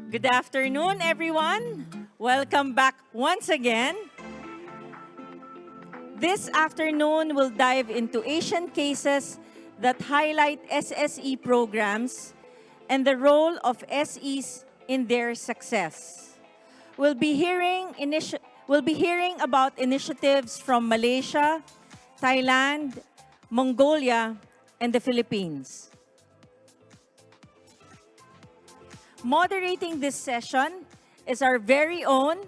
Good afternoon, everyone. Welcome back once again. This afternoon, we'll dive into Asian cases that highlight SSE programs and the role of SEs in their success. We'll be hearing about initiatives from Malaysia, Thailand, Mongolia, and the Philippines. Moderating this session is our very own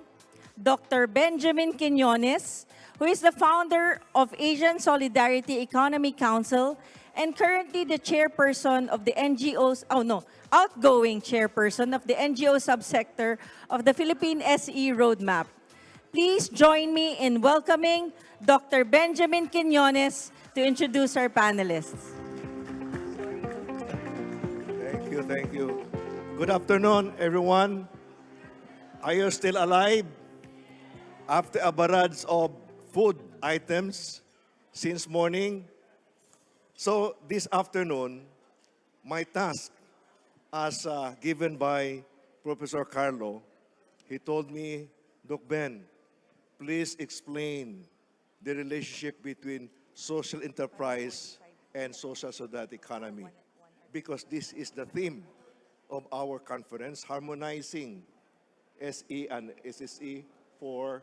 Dr. Benjamin Quiñones, who is the founder of Asian Solidarity Economy Council and currently the chairperson of the outgoing chairperson of the NGO subsector of the Philippine SE Roadmap. Please join me in welcoming Dr. Benjamin Quiñones to introduce our panelists. Thank you. Good afternoon, everyone. Are you still alive? After a barrage of food items since morning. So this afternoon, my task as given by Professor Carlo, he told me, Doc Ben, please explain the relationship between social enterprise and social solidarity economy. Because this is the theme of our conference, harmonizing SE and SSE for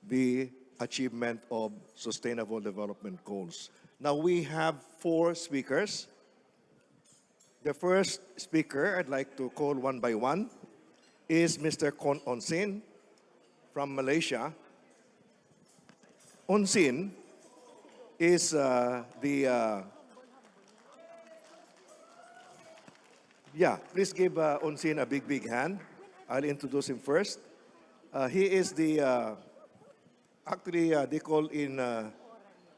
the achievement of Sustainable Development Goals. Now we have 4 speakers. The first speaker I'd like to call one by one is Mr. Kon Onsin from Malaysia. Onsin is please give Onsin a big hand. I'll introduce him first. He is the, they call in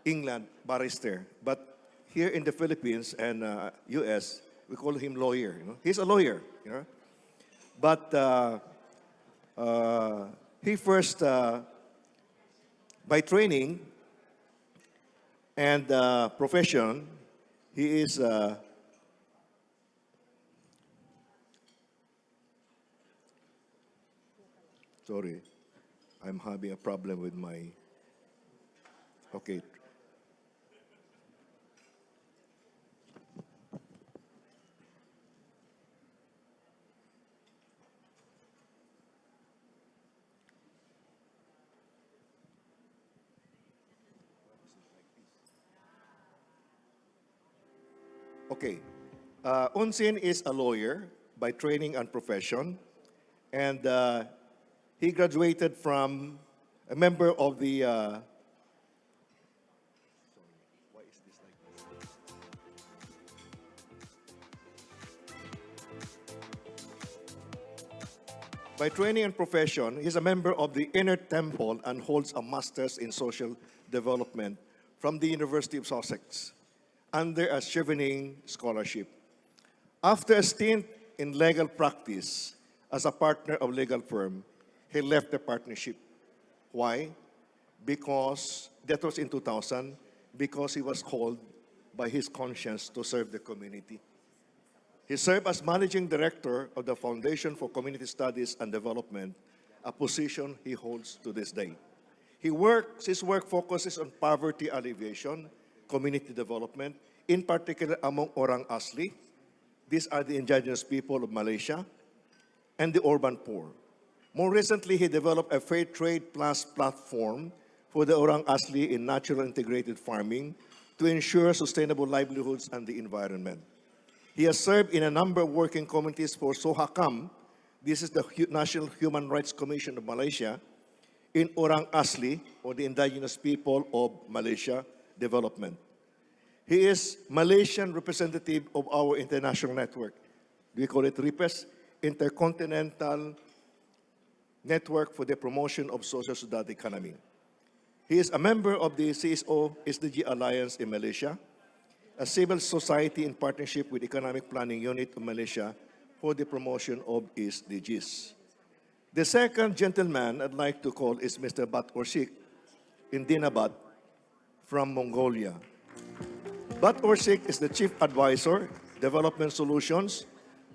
England, barrister. But here in the Philippines and US, we call him lawyer. He's a lawyer. But he first, by training and profession, he is sorry, I'm having a problem with my, okay. Okay, Unsin is a lawyer by training and profession, and he graduated from a member of the by training and profession, he's a member of the Inner Temple and holds a master's in social development from the University of Sussex under a Chevening scholarship. After a stint in legal practice as a partner of legal firm, he left the partnership. Why? Because that was in 2000, because he was called by his conscience to serve the community. He served as managing director of the Foundation for Community Studies and Development, a position he holds to this day. His work focuses on poverty alleviation, community development, in particular among Orang Asli. These are the indigenous people of Malaysia, and the urban poor. More recently, he developed a Fair Trade Plus platform for the Orang Asli in natural integrated farming to ensure sustainable livelihoods and the environment. He has served in a number of working committees for SOHACAM, this is the National Human Rights Commission of Malaysia, in Orang Asli, or the indigenous people of Malaysia development. He is Malaysian representative of our international network. We call it RIPES, Intercontinental Network for the Promotion of Social Solidarity Economy. He is a member of the CSO SDG Alliance in Malaysia, a civil society in partnership with Economic Planning Unit of Malaysia for the promotion of SDGs. The second gentleman I'd like to call is Mr. Bat Orsik in Dinabat from Mongolia. Bat Orsik is the Chief Advisor, Development Solutions,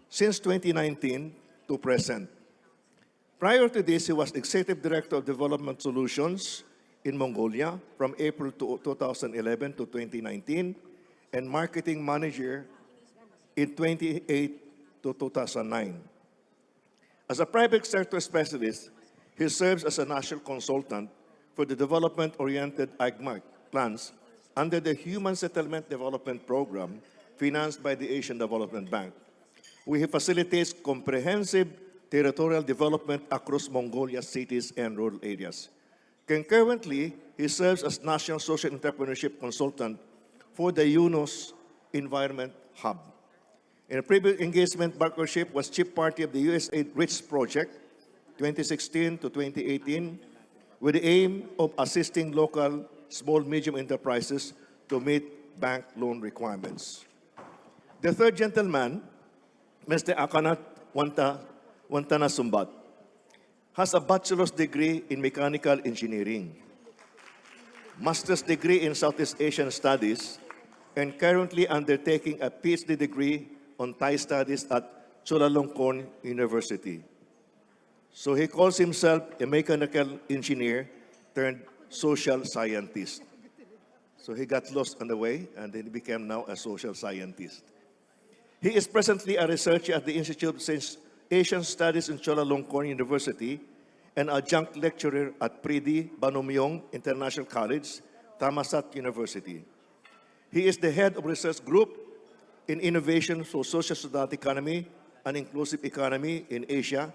since 2019 to present. Prior to this, he was Executive Director of Development Solutions in Mongolia from April 2011 to 2019 and Marketing Manager in 2008 to 2009. As a private sector specialist, he serves as a national consultant for the development-oriented AGMAC plans under the Human Settlement Development Program financed by the Asian Development Bank, where he facilitates comprehensive territorial development across Mongolia's cities and rural areas. Concurrently, he serves as National Social Entrepreneurship Consultant for the UNOS Environment Hub. In a previous engagement, Barkership was chief party of the USAID RICH project 2016 to 2018 with the aim of assisting local small-medium enterprises to meet bank loan requirements. The third gentleman, Mr. Akanat Wantanasumbat, has a bachelor's degree in mechanical engineering, master's degree in Southeast Asian studies, and currently undertaking a PhD degree on Thai studies at Chulalongkorn University. So he calls himself a mechanical engineer turned social scientist. So he got lost on the way and then he became now a social scientist. He is presently a researcher at the Institute of Asian Studies in Chulalongkorn University and adjunct lecturer at Pridi Banomyong International College, Thammasat University. He is the head of research group in innovation for social society economy and inclusive economy in Asia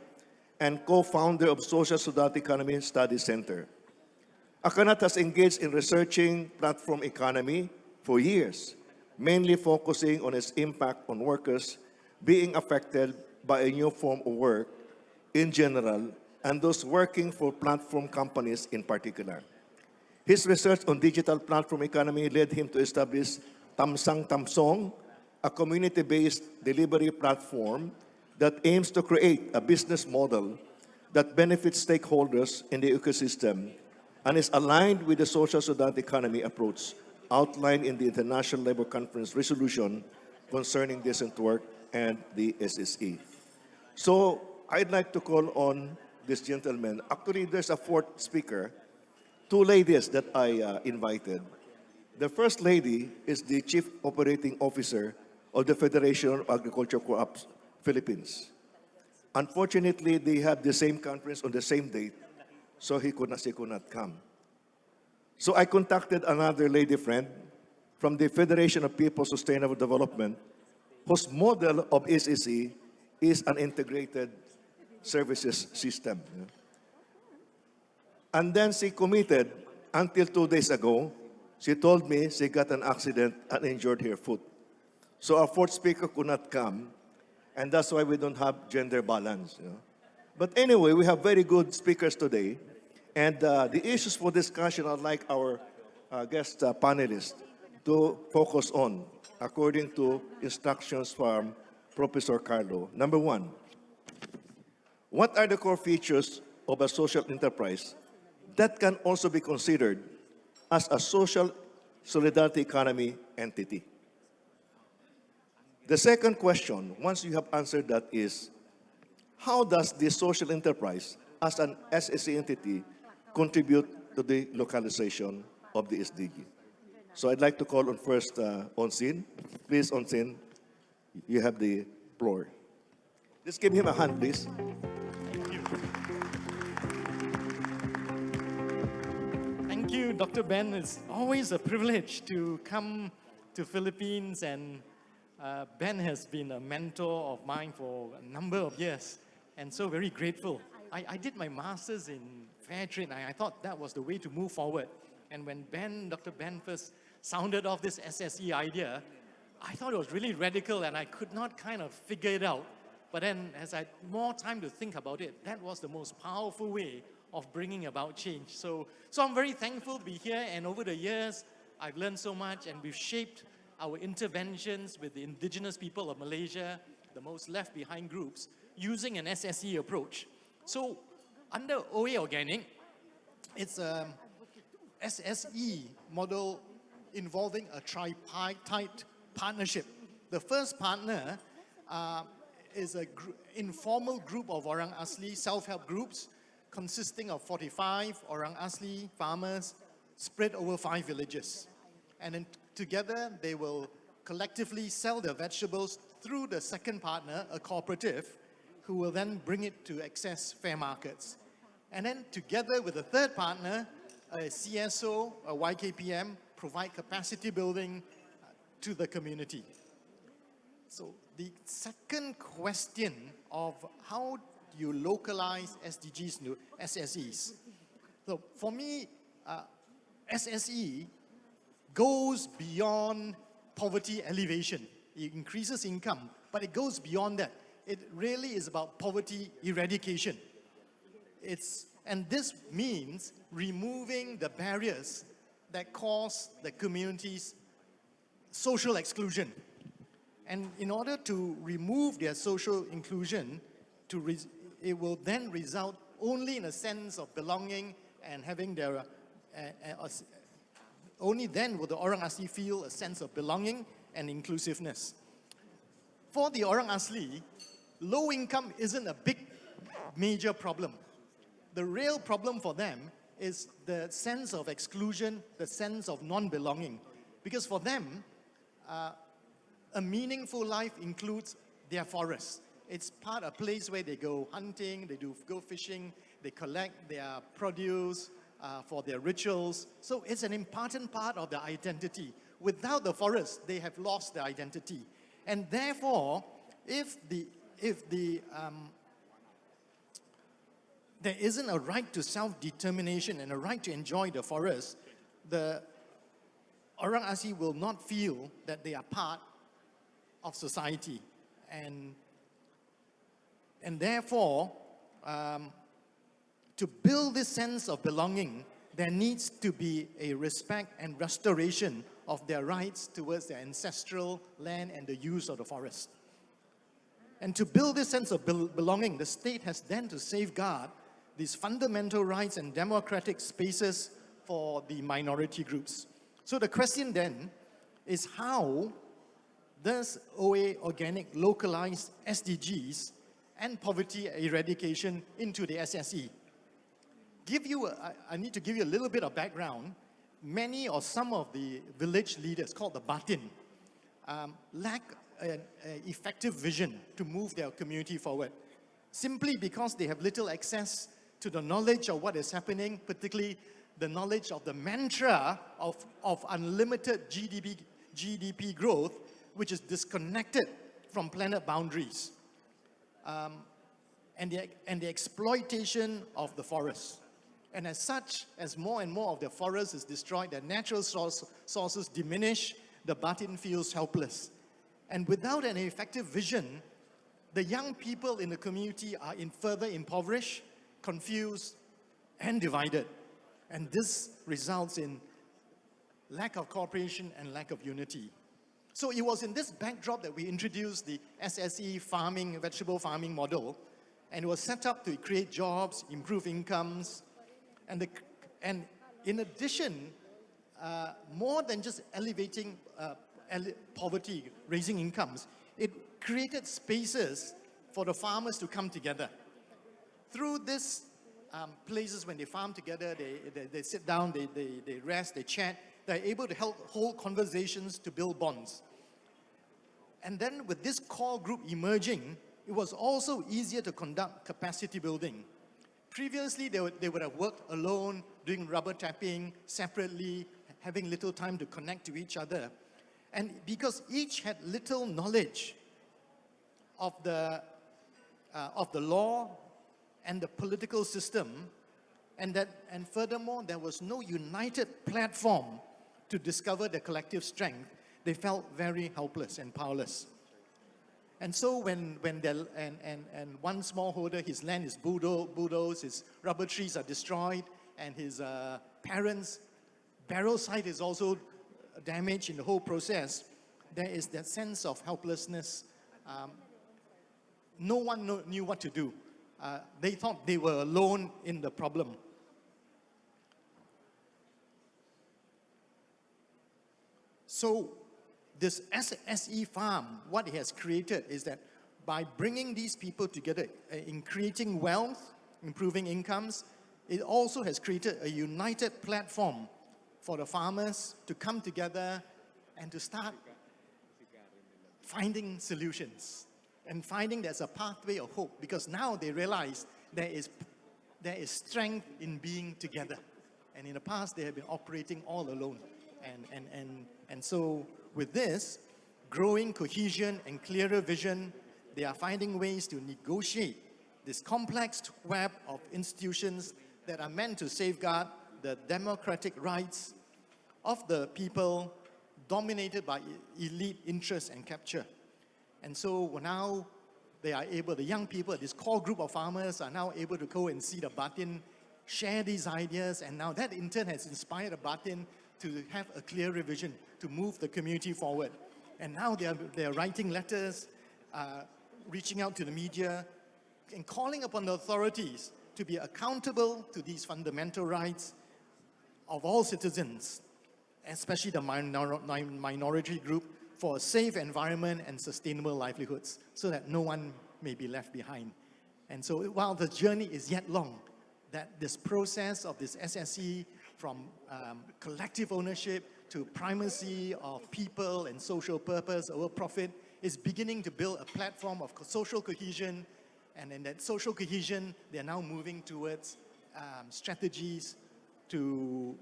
and co-founder of Social Society Economy Study Center. Akanat has engaged in researching platform economy for years, mainly focusing on its impact on workers being affected by a new form of work in general and those working for platform companies in particular. His research on digital platform economy led him to establish Tamsang Tamsong, a community-based delivery platform that aims to create a business model that benefits stakeholders in the ecosystem and is aligned with the social society economy approach outlined in the International Labour Conference resolution concerning decent work and the SSE. So I'd like to call on this gentleman. Actually, there's a fourth speaker, two ladies that I invited. The first lady is the Chief Operating Officer of the Federation of Agriculture Co-ops Philippines. Unfortunately, they had the same conference on the same date, so she could not come. So I contacted another lady friend from the Federation of People's Sustainable Development, whose model of SSE is an integrated services system. And then she committed until 2 days ago. She told me she got an accident and injured her foot. So our fourth speaker could not come, and that's why we don't have gender balance. But anyway, we have very good speakers today, and the issues for discussion I'd like our guest panelists to focus on, according to instructions from Professor Carlo. Number one, what are the core features of a social enterprise that can also be considered as a social solidarity economy entity? The second question, once you have answered that, is how does the social enterprise as an SSE entity contribute to the localization of the SDG? So I'd like to call on first Onsin. Please, Onsin, you have the floor. Just give him a hand, please. Thank you, Dr. Ben. It's always a privilege to come to Philippines, and Ben has been a mentor of mine for a number of years, and so very grateful. I did my master's in fair trade, and I thought that was the way to move forward. And when Dr. Ben first sounded off this SSE idea, I thought it was really radical, and I could not kind of figure it out. But then, as I had more time to think about it, that was the most powerful way of bringing about change. So I'm very thankful to be here, and over the years, I've learned so much, and we've shaped our interventions with the indigenous people of Malaysia, the most left behind groups, using an SSE approach. So under OA Organic, it's a SSE model involving a tripartite partnership. The first partner is an informal group of Orang Asli self-help groups consisting of 45 Orang Asli farmers spread over 5 villages. And then together, they will collectively sell their vegetables through the second partner, a cooperative, who will then bring it to access fair markets. And then together with a third partner, a CSO, a YKPM, provide capacity building to the community. So the second question of how you localize SDGs to SSEs. So for me, SSE goes beyond poverty elevation. It increases income, but it goes beyond that. It really is about poverty eradication. And this means removing the barriers that cause the community's social exclusion. And in order to remove their social inclusion, it will then result only in a sense of belonging and having their, only then will the Orang Asli feel a sense of belonging and inclusiveness. For the Orang Asli, low income isn't a big, major problem. The real problem for them is the sense of exclusion, the sense of non-belonging. Because for them, a meaningful life includes their forest. It's a place where they go hunting, they go fishing, they collect their produce for their rituals. So it's an important part of their identity. Without the forest, they have lost their identity. And therefore, if there isn't a right to self-determination and a right to enjoy the forest, the Orang Asli will not feel that they are part of society. And therefore, to build this sense of belonging, there needs to be a respect and restoration of their rights towards their ancestral land and the use of the forest. And to build this sense of belonging, the state has then to safeguard these fundamental rights and democratic spaces for the minority groups. So the question then is, how does OA Organic localize SDGs and poverty eradication into the SSE? I need to give you a little bit of background. Many or some of the village leaders, called the Batin, lack an effective vision to move their community forward, simply because they have little access to the knowledge of what is happening, particularly the knowledge of the mantra of unlimited GDP growth, which is disconnected from planet boundaries, and the exploitation of the forests. And as such, as more and more of the forest is destroyed, their natural sources diminish, the Batin feels helpless. And without an effective vision, the young people in the community are further impoverished, confused, and divided. And this results in lack of cooperation and lack of unity. So it was in this backdrop that we introduced the SSE farming, vegetable farming model, and it was set up to create jobs, improve incomes, and in addition, more than just elevating poverty, raising incomes, it created spaces for the farmers to come together. Through these places, when they farm together, they sit down, they rest, they chat, they're able to hold conversations to build bonds. And then with this core group emerging, it was also easier to conduct capacity building. Previously, they would have worked alone, doing rubber tapping, separately, having little time to connect to each other. And because each had little knowledge of the law and the political system, and furthermore, there was no united platform to discover their collective strength, they felt very helpless and powerless. And so when one smallholder, his land is bulldozed, his rubber trees are destroyed, and his parents' barrel site is also damaged in the whole process, there is that sense of helplessness. No one knew what to do. They thought they were alone in the problem. So this SSE farm, what it has created is that by bringing these people together in creating wealth, improving incomes, it also has created a united platform for the farmers to come together and to start finding solutions and finding there's a pathway of hope, because now they realize there is strength in being together. And in the past, they have been operating all alone. And so with this, growing cohesion and clearer vision, they are finding ways to negotiate this complex web of institutions that are meant to safeguard the democratic rights of the people dominated by elite interests and capture. And so now they are able, the young people, this core group of farmers are now able to go and see the Batin, share these ideas, and now that in turn has inspired the Batin to have a clearer vision, to move the community forward. And now they are writing letters, reaching out to the media, and calling upon the authorities to be accountable to these fundamental rights of all citizens, especially the minority group, for a safe environment and sustainable livelihoods, so that no one may be left behind. And so while the journey is yet long, that this process of this SSE from collective ownership to primacy of people and social purpose over profit is beginning to build a platform of social cohesion. And in that social cohesion, they're now moving towards strategies to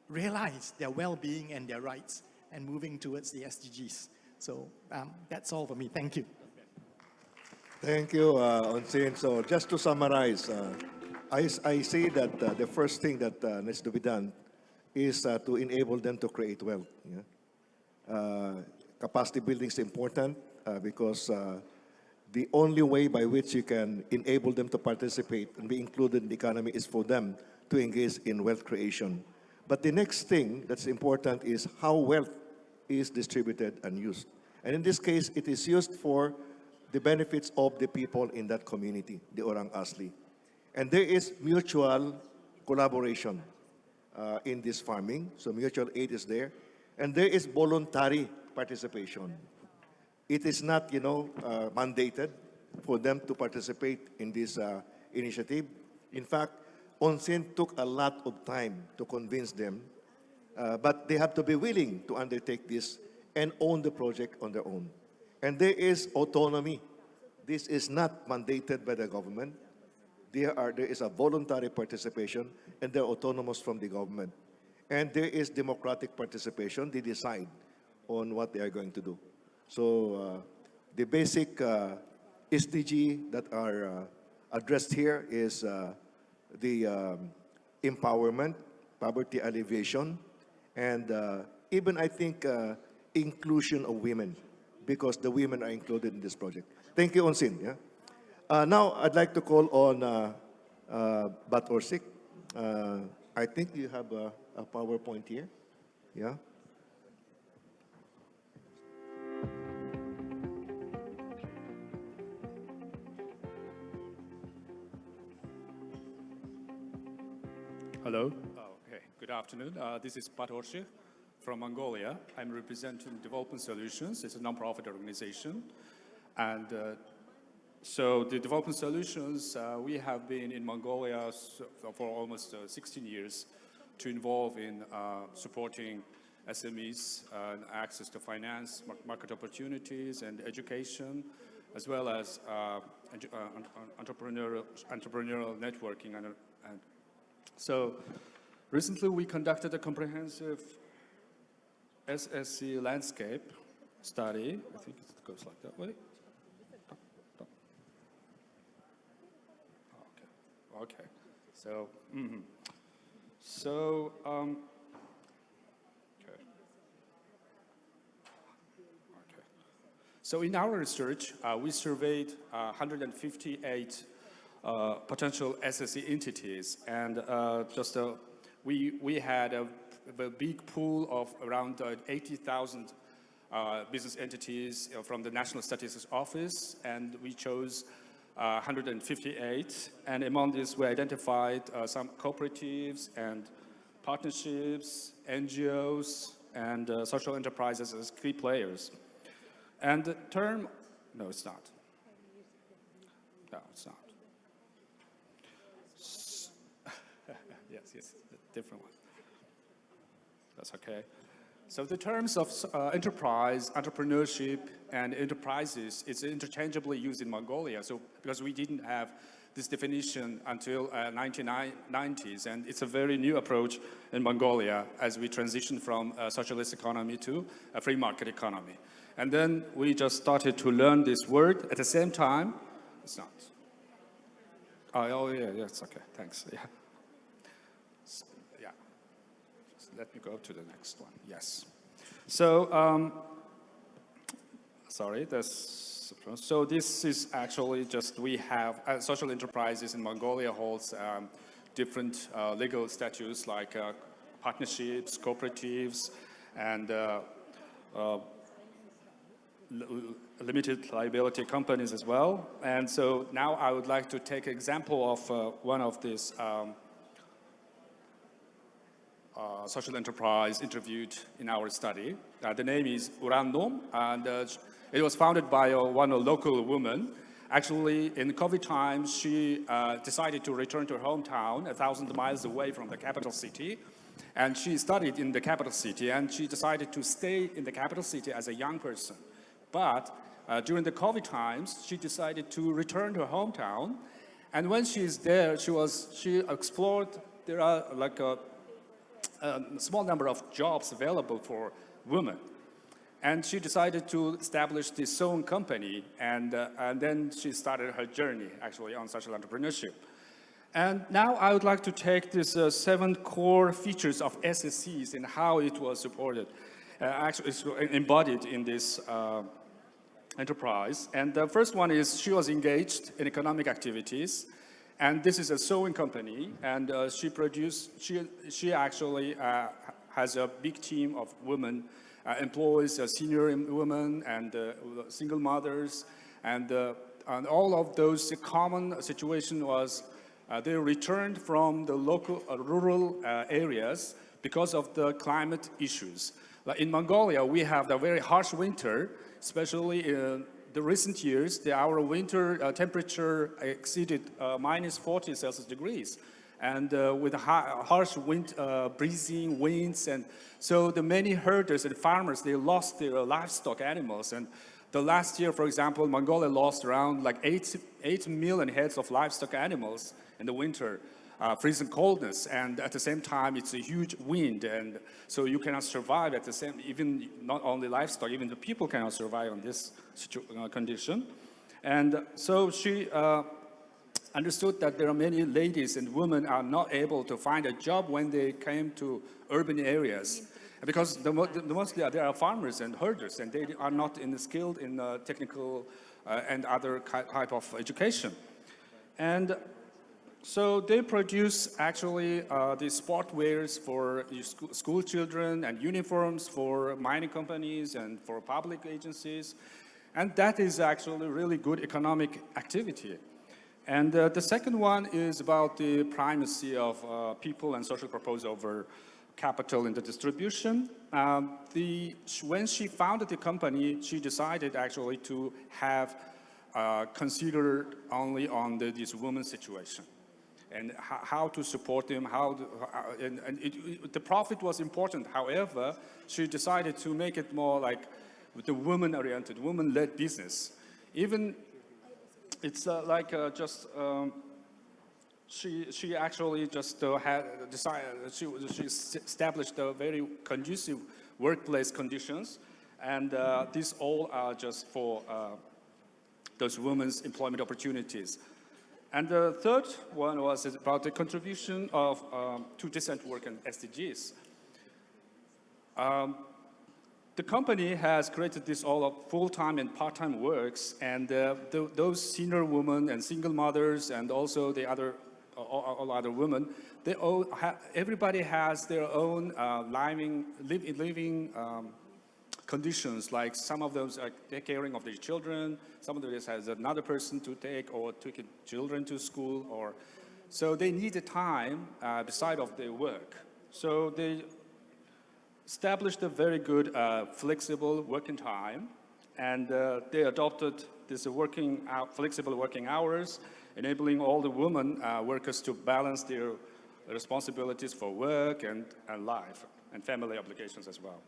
realize their well-being and their rights, and moving towards the SDGs. So that's all for me. Thank you. Thank you, Onsin. So just to summarize, I see that the first thing that needs to be done is to enable them to create wealth. Yeah? Capacity building is important because the only way by which you can enable them to participate and be included in the economy is for them to engage in wealth creation. But the next thing that's important is how wealth is distributed and used. And in this case, it is used for the benefits of the people in that community, the Orang Asli. And there is mutual collaboration in this farming, so mutual aid is there. And there is voluntary participation. It is not, mandated for them to participate in this initiative. In fact, Onsin took a lot of time to convince them, but they have to be willing to undertake this and own the project on their own. And there is autonomy. This is not mandated by the government. There is a voluntary participation, and they're autonomous from the government. And there is democratic participation. They decide on what they are going to do. So the basic SDG that are addressed here is the empowerment, poverty alleviation, and even, I think, inclusion of women, because the women are included in this project. Thank you, Onsin. Yeah? Now, I'd like to call on Bat Orsik. I think you have a PowerPoint here. Yeah? Hello. Okay. Good afternoon. This is Pat Orshik from Mongolia. I'm representing Development Solutions. It's a nonprofit organization. And so the Development Solutions, we have been in Mongolia for almost 16 years to involve in supporting SMEs and access to finance, market opportunities, and education, as well as entrepreneurial networking. And so recently we conducted a comprehensive SSC landscape study. I think it goes like that way. Okay. So, okay. So in our research, we surveyed 158 potential SSE entities, and we had a big pool of around 80,000 business entities from the National Statistics Office, and we chose 158, and among these we identified some cooperatives and partnerships, NGOs, and social enterprises as key players. And the term, no, it's not. No, it's not. Yes, a different one. That's okay. So the terms of enterprise, entrepreneurship, and enterprises is interchangeably used in Mongolia. So because we didn't have this definition until 1990s, and it's a very new approach in Mongolia as we transition from a socialist economy to a free market economy. And then we just started to learn this word at the same time. It's not. Oh yeah, it's okay. Thanks. Yeah. Yeah. Let me go to the next one. Yes. So, sorry, so this is actually just, we have social enterprises in Mongolia holds different legal statutes like partnerships, cooperatives, and limited liability companies as well. And so now I would like to take an example of one of these social enterprise interviewed in our study. The name is Urannom, and it was founded by one local woman. Actually, in COVID times, she decided to return to her hometown, 1,000 miles away from the capital city. And she studied in the capital city, and she decided to stay in the capital city as a young person. But during the COVID times, she decided to return to her hometown. And when she's there, she explored, there are like a small number of jobs available for women. And she decided to establish this own company, and then she started her journey, actually, on social entrepreneurship. And now I would like to take these 7 core features of SSCs and how it was supported. Actually, it's embodied in this enterprise. And the first one is she was engaged in economic activities. And this is a sewing company, and she actually has a big team of women, employs senior women and single mothers, and all of those common situation was they returned from the local rural areas because of the climate issues. Like in Mongolia, we have a very harsh winter, especially in the recent years, our winter temperature exceeded minus 40 Celsius degrees, and with harsh wind, breezing winds, and so the many herders and farmers, they lost their livestock animals. And the last year, for example, Mongolia lost around like 8 million heads of livestock animals in the winter. Freezing coldness, and at the same time it's a huge wind, and so you cannot survive at the same, even not only livestock, even the people cannot survive on this condition. And so she understood that there are many ladies and women are not able to find a job when they came to urban areas, because mostly there are farmers and herders, and they are not skilled in technical and other type of education. And so they produce actually the sport wears for school children and uniforms for mining companies and for public agencies. And that is actually really good economic activity. And the second one is about the primacy of people and social purpose over capital in the distribution. When she founded the company, she decided actually to have considered only on this woman's situation, and how to support them, the profit was important. However, she decided to make it more like the woman-oriented, woman-led business. Even it's she actually just had decided, she established a very conducive workplace conditions, and these all are just for those women's employment opportunities. And the third one was about the contribution of to decent work and SDGs. The company has created this all of full-time and part-time works, and those senior women and single mothers, and also the other all other women, they all everybody has their own living conditions. Like some of those are take caring of their children, some of those has another person to take or take children to school, or so they need a time beside of their work. So they established a very good flexible working time, And they adopted this flexible working hours, enabling all the women workers to balance their responsibilities for work and life, and family obligations as well.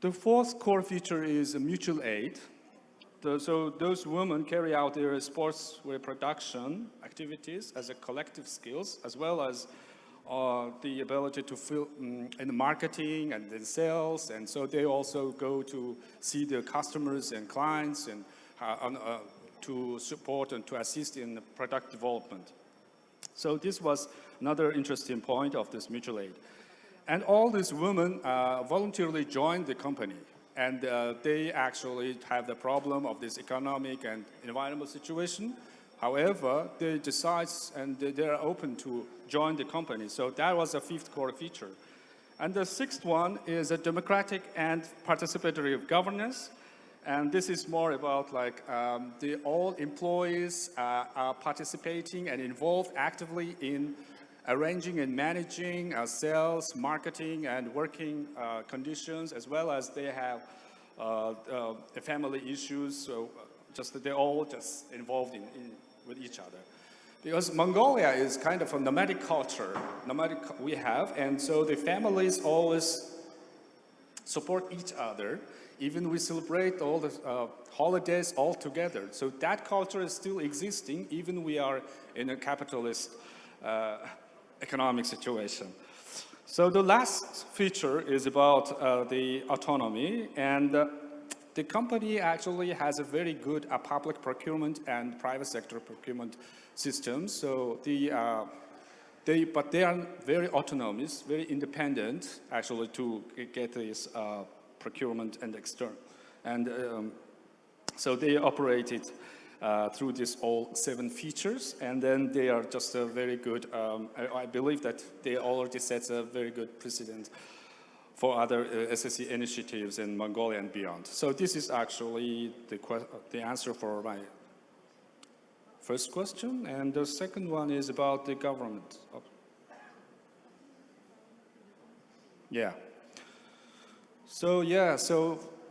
The fourth core feature is mutual aid. So those women carry out their sportswear production activities as a collective skills, as well as the ability to fill in the marketing and the sales, and so they also go to see their customers and clients and to support and to assist in product development. So this was another interesting point of this mutual aid. And all these women voluntarily joined the company, and they actually have the problem of this economic and environmental situation. However, they decide and they are open to join the company. So that was a fifth core feature. And the sixth one is a democratic and participatory governance. And this is more about like all employees are participating and involved actively in arranging and managing sales, marketing, and working conditions, as well as they have family issues. So they're all just involved with each other. Because Mongolia is kind of a nomadic culture, we have, and so the families always support each other. Even we celebrate all the holidays all together. So that culture is still existing, even we are in a capitalist economic situation. So the last feature is about the autonomy, and the company actually has a very good public procurement and private sector procurement system. So but they are very autonomous, very independent, actually, to get this procurement and external. And so they operated through these all 7 features, and then they are just a very good, I believe that they already set a very good precedent for other SSE initiatives in Mongolia and beyond. So this is actually the answer for my first question, and the second one is about the government. So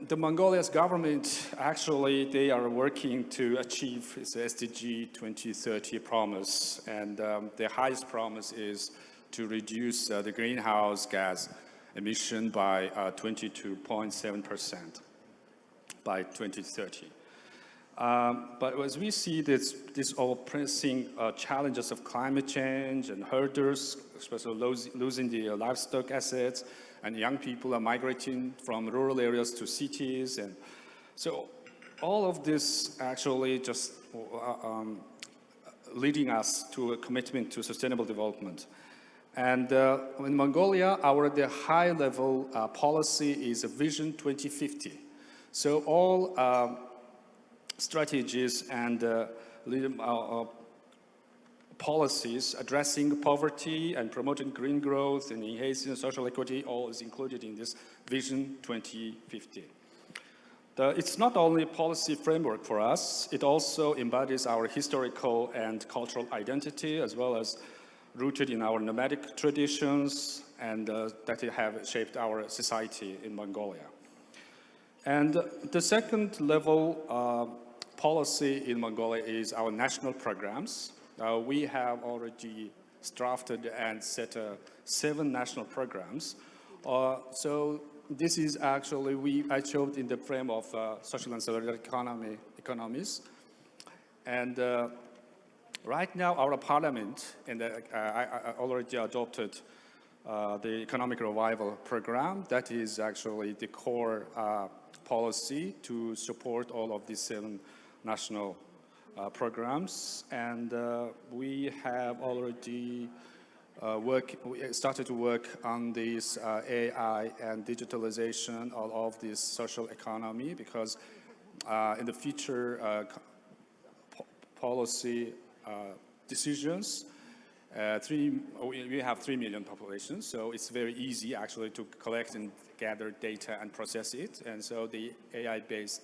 the Mongolia's government, actually, they are working to achieve its SDG 2030 promise, and the highest promise is to reduce the greenhouse gas emission by 22.7% by 2030. But as we see this all pressing challenges of climate change and herders, especially losing the livestock assets, and young people are migrating from rural areas to cities, and so all of this actually just leading us to a commitment to sustainable development. And in Mongolia, the high-level policy is a Vision 2050. So all strategies and policies addressing poverty and promoting green growth and enhancing social equity, all is included in this Vision 2050. It's not only a policy framework for us, it also embodies our historical and cultural identity, as well as rooted in our nomadic traditions, and that have shaped our society in Mongolia. And the second level policy in Mongolia is our national programs. We have already drafted and set 7 national programs. So this is actually, I showed in the frame of social and solidarity economies. And right now, our parliament, I already adopted the economic revival program. That is actually the core policy to support all of these 7 national programs. And we have already started to work on this AI and digitalization of this social economy, because in the future policy decisions, we have 3 million population, so it's very easy actually to collect and gather data and process it. And so the AI-based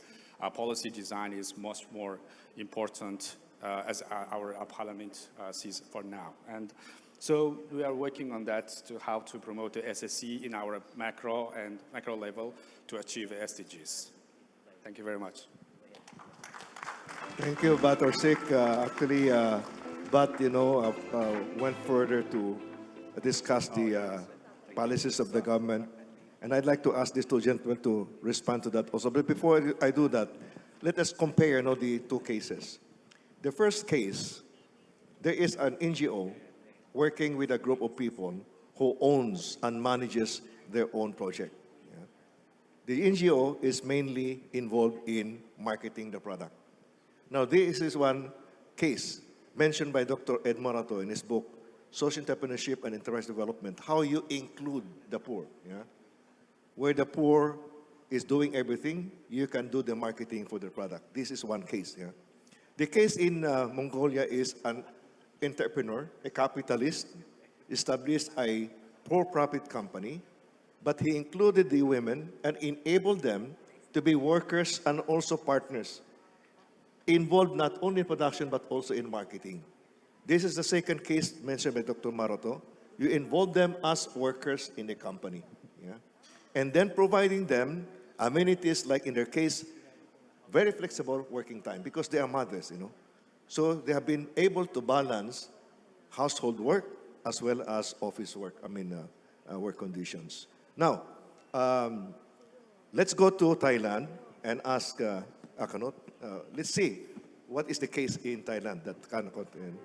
policy design is much more important as our parliament sees for now. And so we are working on that to how to promote the SSE in our macro level to achieve SDGs. Thank you very much. Thank you, Bat Orsik. Actually, Bat, went further to discuss the policies of the government. And I'd like to ask these two gentlemen to respond to that also. But before I do that, let us compare, the two cases. The first case, there is an NGO working with a group of people who owns and manages their own project. Yeah. The NGO is mainly involved in marketing the product. Now, this is one case mentioned by Dr. Ed Morato in his book, Social Entrepreneurship and Enterprise Development, how you include the poor. Yeah? Where the poor is doing everything, you can do the marketing for the product. This is one case. Yeah? The case in Mongolia is an entrepreneur, a capitalist, established a for-profit company, but he included the women and enabled them to be workers and also partners, involved not only in production but also in marketing. This is the second case mentioned by Dr. Maroto. You involve them as workers in the company. Yeah? And then providing them amenities, like in their case, very flexible working time because they are mothers. So they have been able to balance household work as well as office work, work conditions. Now, let's go to Thailand and ask Akanot. Let's see what is the case in Thailand that Akanot can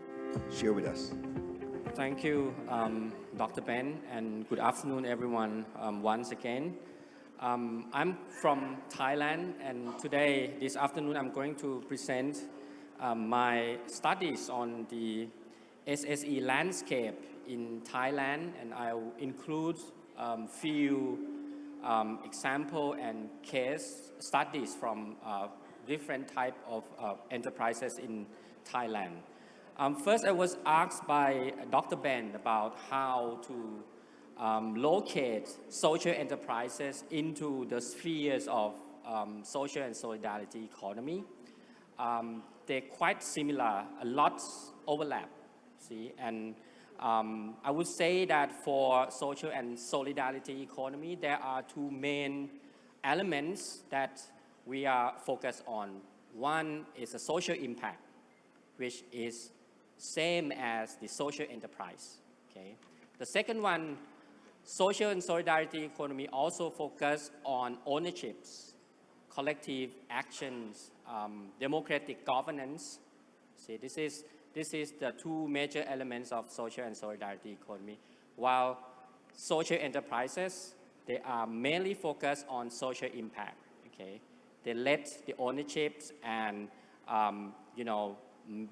share with us. Thank you, Dr. Ben, and good afternoon, everyone, once again. I'm from Thailand, and today, this afternoon, I'm going to present my studies on the SSE landscape in Thailand, and I'll include few example and case studies from different type of enterprises in Thailand. First, I was asked by Dr. Ben about how to locate social enterprises into the spheres of social and solidarity economy. They're quite similar, a lot overlap, and I would say that for social and solidarity economy, there are two main elements that we are focused on. One is a social impact, which is same as the social enterprise. Okay. The second one, social and solidarity economy, also focus on ownerships, collective actions, democratic governance. See, this is the two major elements of social and solidarity economy. While social enterprises, they are mainly focused on social impact. Okay, they let the ownerships and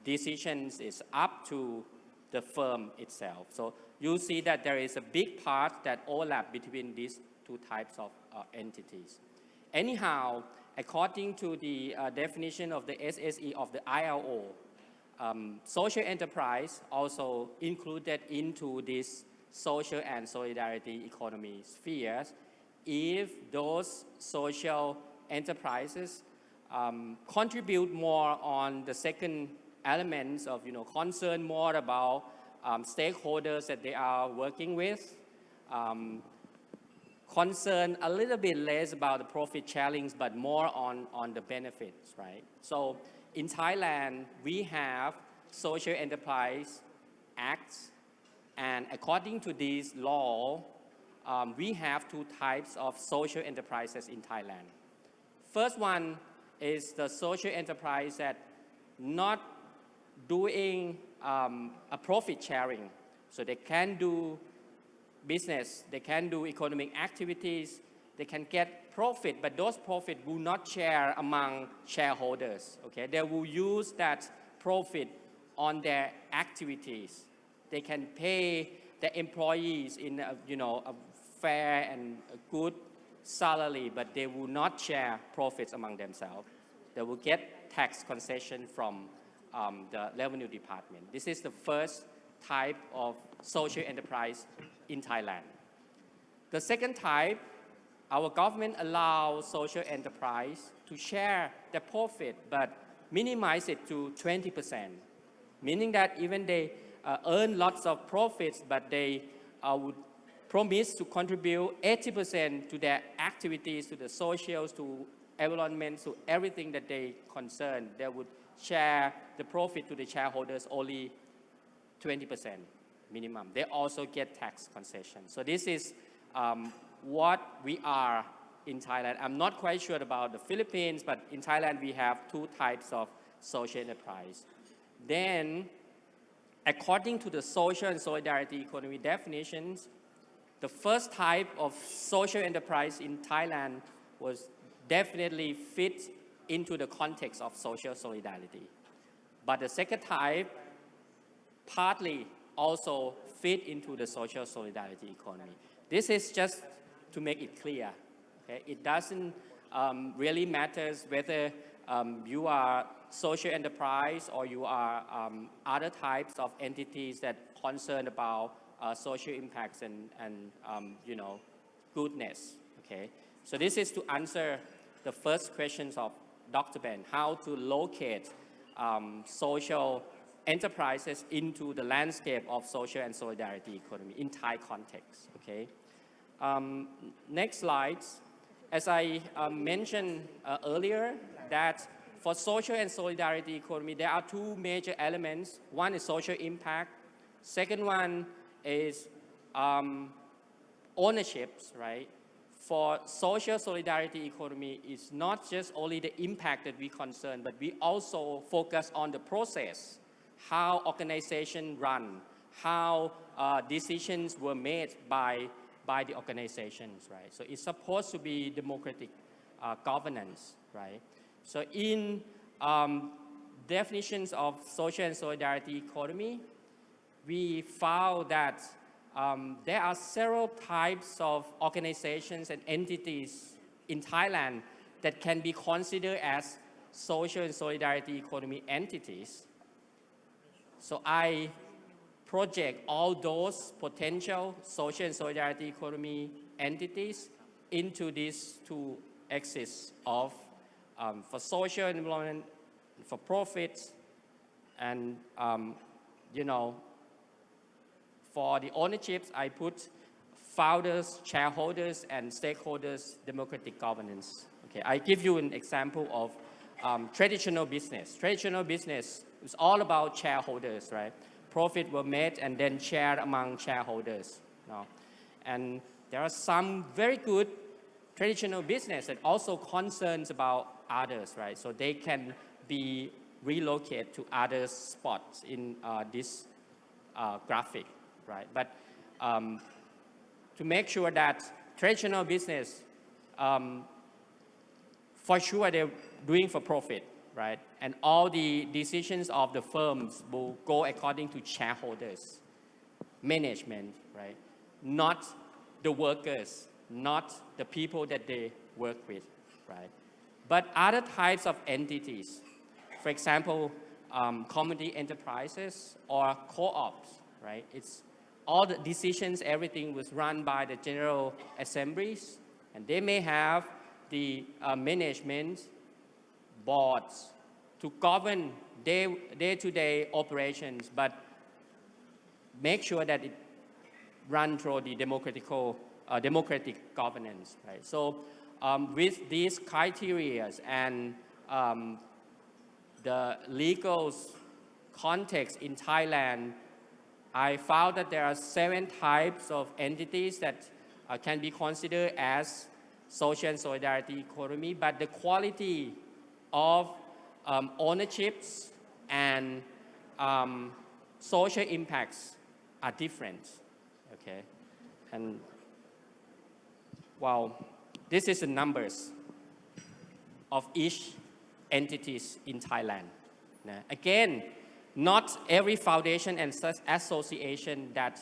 decisions is up to the firm itself. So you see that there is a big part that overlap between these two types of entities. Anyhow, according to the definition of the SSE of the ILO, social enterprise also included into this social and solidarity economy spheres if those social enterprises contribute more on the second elements of concern more about stakeholders that they are working with, concern a little bit less about the profit sharing but more on the benefits, right? So in Thailand, we have Social Enterprise Acts, and according to this law, we have two types of social enterprises in Thailand. First one is the social enterprise that not doing a profit sharing. So they can do business, they can do economic activities, they can get profit, but those profit will not share among shareholders. Okay, they will use that profit on their activities. They can pay their employees in a fair and a good salary, but they will not share profits among themselves. They will get tax concession from the revenue department. This is the first type of social enterprise in Thailand. The second type, our government allows social enterprise to share the profit, but minimize it to 20%, meaning that even they earn lots of profits, but they would promise to contribute 80% to their activities, to the socials, to environment, so everything that they concern, they would share the profit to the shareholders only 20% minimum. They also get tax concession. So this is what we are in Thailand. I'm not quite sure about the Philippines, but in Thailand we have two types of social enterprise. Then, according to the social and solidarity economy definitions, the first type of social enterprise in Thailand was definitely fit into the context of social solidarity. But the second type partly also fit into the social solidarity economy. This is just to make it clear. Okay? It doesn't really matters whether you are social enterprise or you are other types of entities that concern about social impacts and you know, goodness. Okay? So this is to answer the first questions of Dr. Ben, how to locate social enterprises into the landscape of social and solidarity economy in Thai context. Okay? Next slides. As I mentioned earlier, that for social and solidarity economy, there are two major elements. One is social impact. Second one is ownerships, right? For social solidarity economy, it's not just only the impact that we concern, but we also focus on the process, how organizations run, how decisions were made by the organizations, right? So it's supposed to be democratic governance, right? So in definitions of social and solidarity economy, we found that there are several types of organizations and entities in Thailand that can be considered as social and solidarity economy entities. So I project all those potential social and solidarity economy entities into these two axes of for social environment, for profits, and you know, for the ownerships, I put founders, shareholders, and stakeholders democratic governance. Okay, I give you an example of traditional business. Traditional business is all about shareholders, right? Profit were made and then shared among shareholders. No? And there are some very good traditional business that also concerns about others, right? So they can be relocated to other spots in this graphic, right? But to make sure that traditional business, for sure they're doing for profit, right? And all the decisions of the firms will go according to shareholders, management, right? Not the workers, not the people that they work with, right? But other types of entities, for example, community enterprises or co-ops, right? It's all the decisions, everything was run by the General Assemblies, and they may have the management boards to govern day-to-day operations, but make sure that it run through the democratic governance, right? So with these criteria and the legal context in Thailand, I found that there are 7 types of entities that can be considered as social and solidarity economy, but the quality of ownerships and social impacts are different, okay? And well, this is the numbers of each entities in Thailand. Again, not every foundation and association that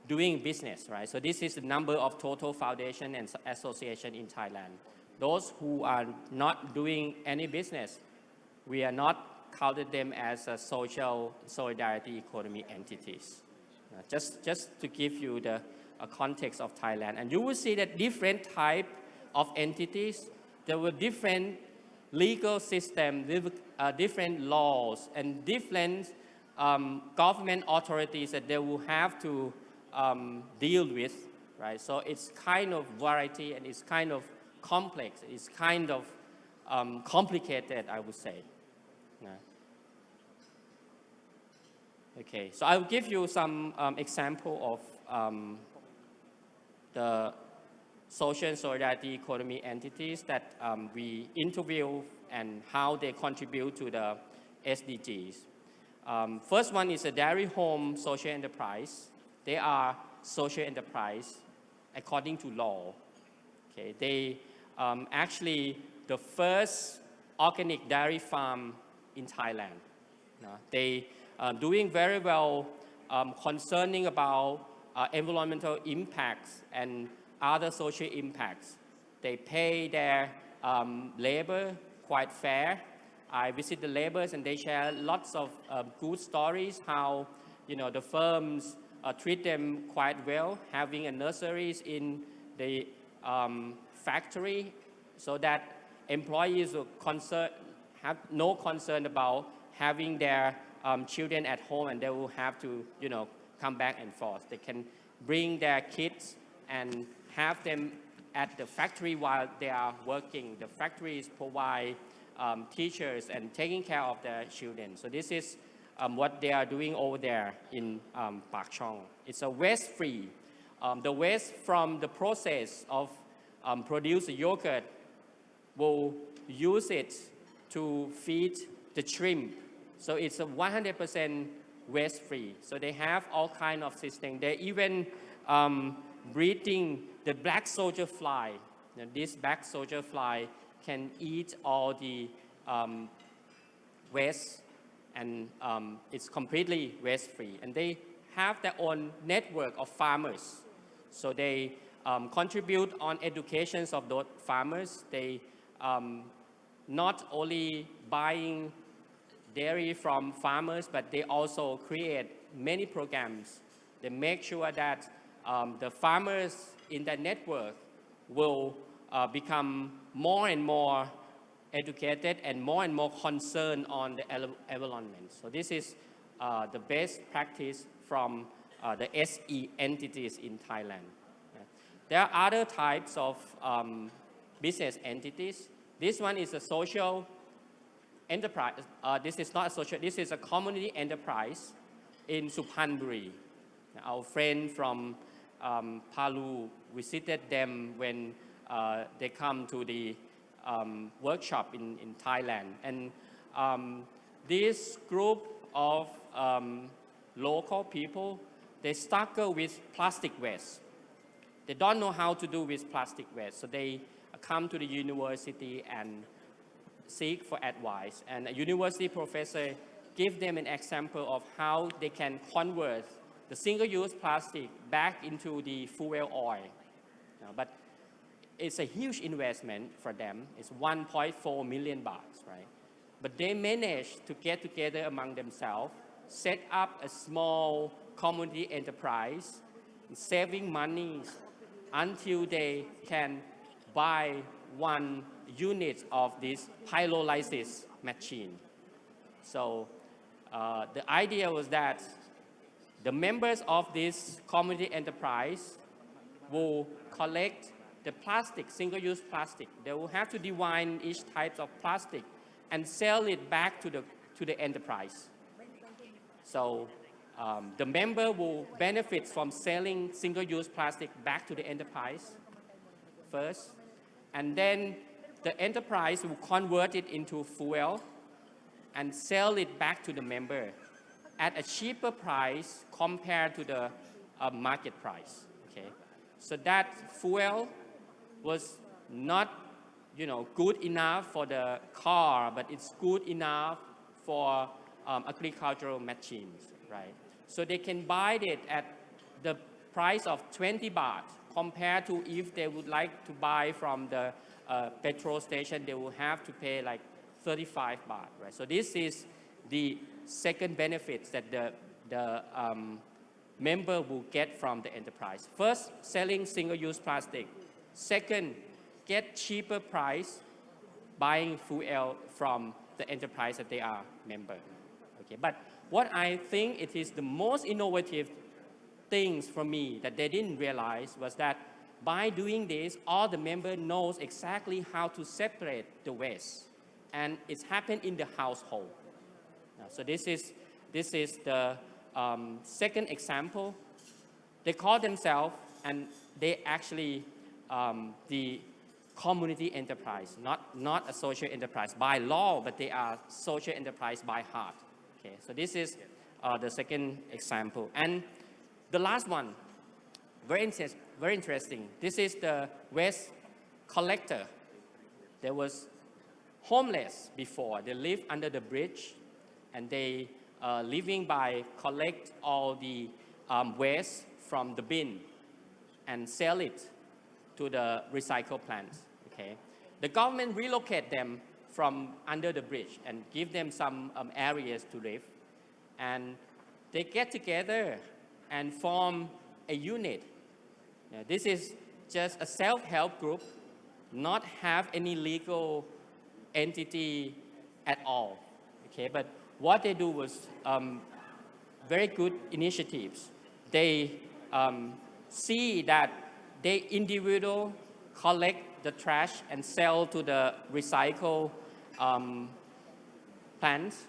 doing business, right? So this is the number of total foundation and association in Thailand. Those who are not doing any business, we are not counted them as a social solidarity economy entities. Just to give you the context of Thailand. And you will see that different type of entities, there were different legal system, different laws, and different government authorities that they will have to deal with, right? So it's kind of variety and it's kind of complex. It's kind of complicated, I would say. Yeah. Okay, so I'll give you some example of the social and solidarity economy entities that we interview and how they contribute to the SDGs. First one is a dairy home social enterprise. They are social enterprise according to law. Okay, they actually the first organic dairy farm in Thailand. They doing very well concerning about environmental impacts and other social impacts. They pay their labor quite fair. I visit the laborers and they share lots of good stories how the firms treat them quite well, having a nurseries in the factory so that employees will have no concern about having their children at home and they will have to come back and forth. They can bring their kids and have them at the factory while they are working. The factories provide teachers and taking care of their children. So this is what they are doing over there in Pak Chong. It's a waste-free. The waste from the process of produce yogurt will use it to feed the shrimp. So it's a 100% waste-free. So they have all kind of systems. They even breeding the black soldier fly. This black soldier fly can eat all the waste and it's completely waste-free. And they have their own network of farmers. So they contribute on educations of those farmers. They not only buying dairy from farmers, but they also create many programs. They make sure that the farmers in that network will become more and more educated and more concerned on the environment. So this is the best practice from the SE entities in Thailand. There are other types of business entities. This one is a social enterprise. This is not a social, this is a community enterprise in Suphanburi. Our friend from Palu visited them when they come to the workshop in Thailand. And this group of local people, they struggle with plastic waste. They don't know how to do with plastic waste. So they come to the university and seek for advice. And a university professor give them an example of how they can convert the single-use plastic back into the fuel oil. But it's a huge investment for them. It's 1.4 million baht, right? But they managed to get together among themselves, set up a small community enterprise, saving money until they can buy one unit of this pyrolysis machine. So the idea was that the members of this community enterprise will collect the plastic, single-use plastic. They will have to divide each type of plastic and sell it back to the enterprise. So the member will benefit from selling single-use plastic back to the enterprise first, and then the enterprise will convert it into fuel and sell it back to the member at a cheaper price compared to the market price. Okay, so that fuel was not, good enough for the car, but it's good enough for agricultural machines, right? So they can buy it at the price of 20 baht compared to if they would like to buy from the petrol station, they will have to pay like 35 baht, right? So this is the second benefit that the member will get from the enterprise. First, selling single-use plastic. Second, get cheaper price buying fuel from the enterprise that they are member. Okay, but what I think it is the most innovative things for me that they didn't realize was that by doing this, all the member knows exactly how to separate the waste, and it's happened in the household. So this is the second example. They call themselves, and they actually the community enterprise, not a social enterprise by law, but they are social enterprise by heart. Okay, so this is the second example, and the last one, very interesting. This is the waste collector. There was homeless before. They lived under the bridge, and they living by collect all the waste from the bin and sell it to the recycle plants. Okay, the government relocate them from under the bridge and give them some areas to live, and they get together and form a unit. This is just a self-help group, not have any legal entity at all. Okay, but what they do was very good initiatives. They see that they individual collect the trash and sell to the recycle plants.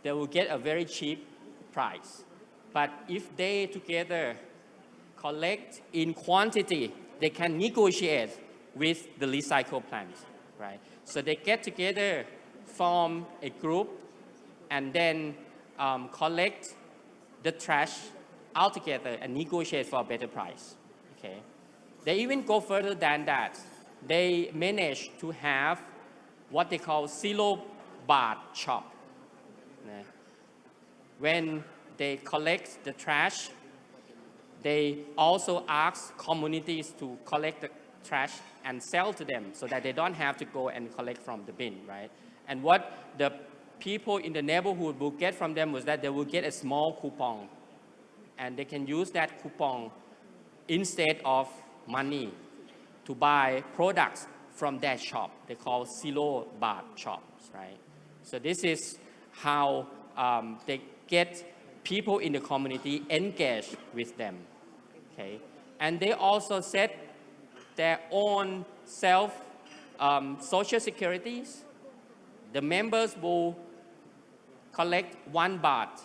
They will get a very cheap price. But if they together collect in quantity, they can negotiate with the recycle plants, right? So they get together, form a group, and then collect the trash all together and negotiate for a better price. Okay. They even go further than that. They manage to have what they call zero baht shop. When they collect the trash, they also ask communities to collect the trash and sell to them so that they don't have to go and collect from the bin, right? And what the people in the neighborhood will get from them was that they will get a small coupon, and they can use that coupon instead of money to buy products from that shop. They call zero baht shops, right? So this is how they get people in the community engaged with them, okay? And they also set their own social securities. The members will collect 1 baht.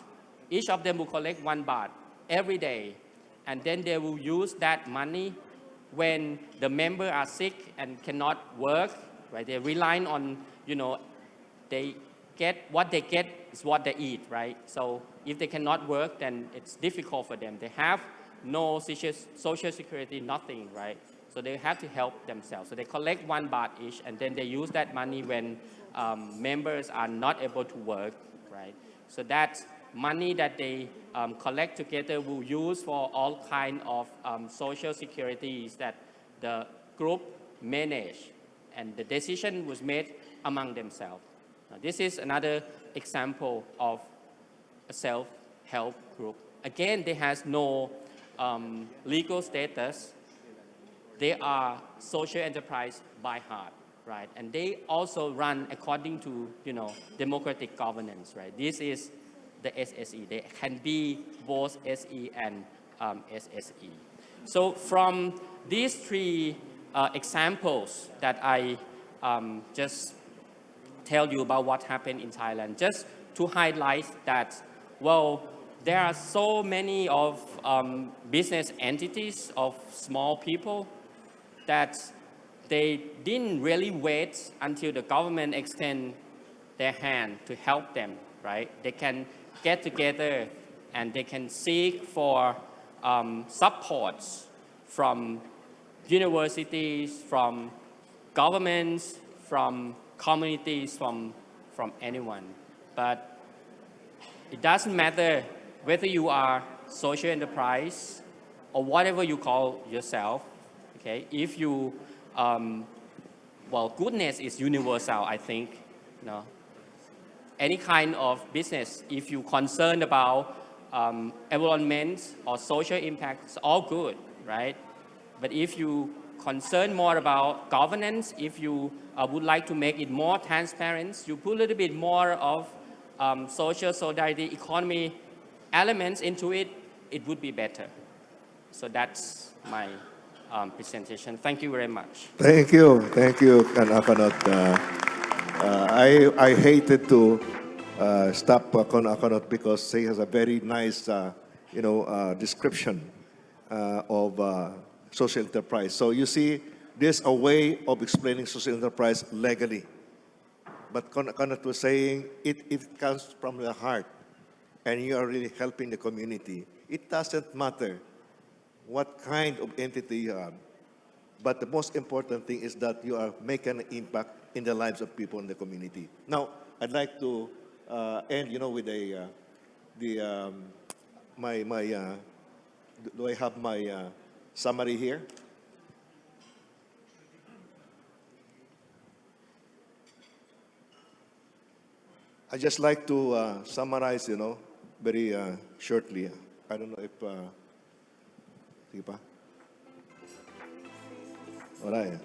Each of them will collect 1 baht every day, and then they will use that money when the members are sick and cannot work, right? They rely on, they get what they get is what they eat, right? So if they cannot work, then it's difficult for them. They have no social security, nothing, right? So they have to help themselves. So they collect 1 baht each, and then they use that money when members are not able to work, right? So that money that they collect together will use for all kind of social securities that the group manage, and the decision was made among themselves. Now, this is another example of a self-help group. Again, they has no legal status. They are social enterprise by heart, right? And they also run according to, democratic governance, right? This is the SSE. They can be both SE and SSE. So from these 3 examples that I just tell you about what happened in Thailand, just to highlight that, well, there are so many of business entities of small people that they didn't really wait until the government extend their hand to help them, right? They can get together and they can seek for supports from universities, from governments, from communities, from anyone. But it doesn't matter whether you are social enterprise or whatever you call yourself, okay? If you, goodness is universal, I think, any kind of business, if you're concerned about environment or social impact, it's all good, right? But if you concern more about governance, if you would like to make it more transparent, you put a little bit more of social solidarity economy elements into it, it would be better. So that's my presentation. Thank you very much. Thank you, Kan Akanot. I hated to stop Kon Akanot because he has a very nice, description of social enterprise. So you see, there's a way of explaining social enterprise legally. But Kon Akanot was saying it comes from the heart, and you are really helping the community. It doesn't matter what kind of entity you are. But the most important thing is that you are making an impact in the lives of people in the community. Now, I'd like to end, with do I have my summary here? I just like to summarize, very shortly. I don't know if, sige pa? Wala eh.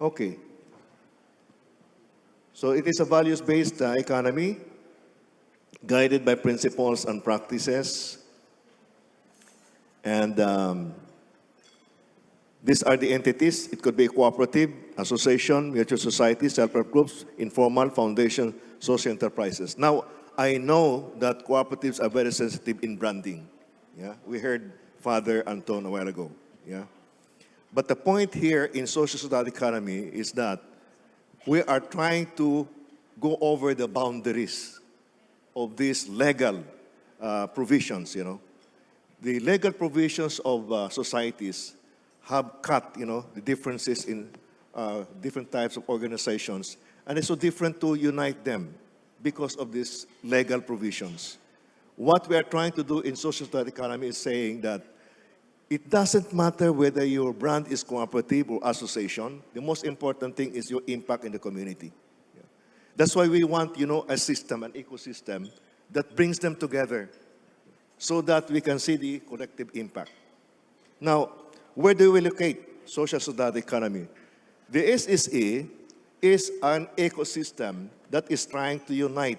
Okay. So it is a values-based economy guided by principles and practices. And these are the entities. It could be a cooperative, association, mutual society, self-help groups, informal, foundation, social enterprises. Now, I know that cooperatives are very sensitive in branding. Yeah, we heard Father Anton a while ago. Yeah, but the point here in social solidarity economy is that we are trying to go over the boundaries of these legal provisions. The legal provisions of societies have cut, the differences in different types of organizations, and it's so different to unite them because of these legal provisions. What we are trying to do in social solidarity economy is saying that it doesn't matter whether your brand is cooperative or association. The most important thing is your impact in the community. Yeah. That's why we want, a system, an ecosystem that brings them together so that we can see the collective impact. Now, where do we locate social solidarity economy? The SSE is an ecosystem that is trying to unite,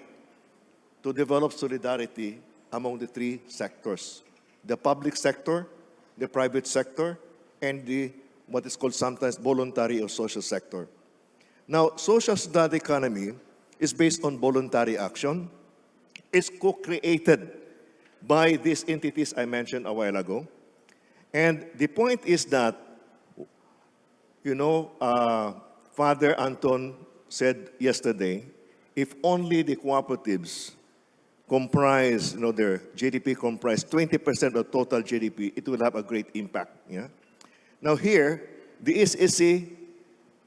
to develop solidarity among the three sectors: the public sector, the private sector, and the what is called sometimes voluntary or social sector. Now, social solidarity economy is based on voluntary action. It's co-created by these entities I mentioned a while ago. And the point is that, Father Anton said yesterday, if only the cooperatives comprise, their GDP comprise 20% of total GDP, it will have a great impact. Yeah. Now here, the SSC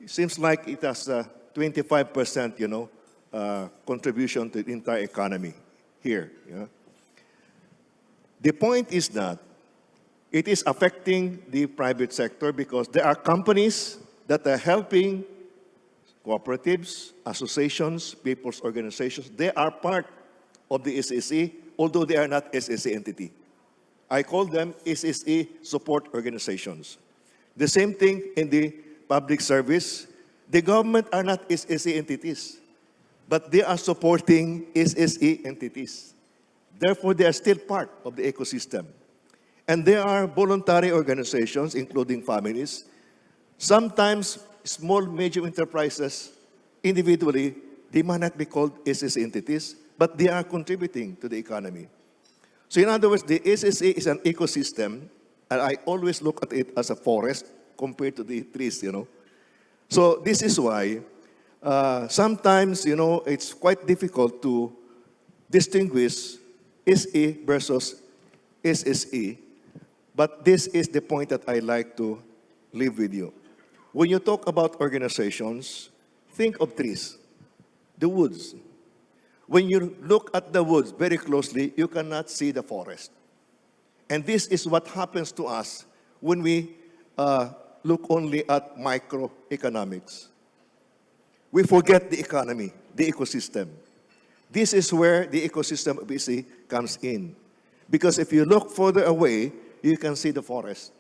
seems like it has a 25%, contribution to the entire economy here. Yeah. The point is that it is affecting the private sector because there are companies that are helping cooperatives, associations, people's organizations. They are part of the SSE, although they are not SSE entity. I call them SSE support organizations. The same thing in the public service. The government are not SSE entities, but they are supporting SSE entities. Therefore, they are still part of the ecosystem. And there are voluntary organizations, including families. Sometimes small, medium enterprises, individually, they might not be called SSE entities, but they are contributing to the economy. So in other words, the SSE is an ecosystem, and I always look at it as a forest compared to the trees, So this is why sometimes, it's quite difficult to distinguish SE versus SSE. But this is the point that I like to leave with you. When you talk about organizations, think of trees, the woods. When you look at the woods very closely, you cannot see the forest. And this is what happens to us when we look only at microeconomics. We forget the economy, the ecosystem. This is where the ecosystem of BC comes in. Because if you look further away, you can see the forest.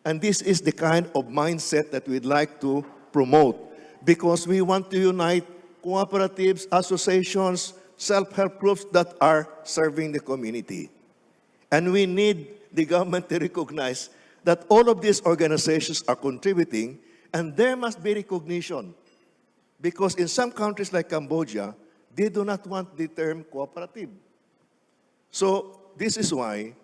And this is the kind of mindset that we'd like to promote because we want to unite cooperatives, associations, self-help groups that are serving the community. And we need the government to recognize that all of these organizations are contributing, and there must be recognition. Because in some countries like Cambodia, they do not want the term cooperative. So this is why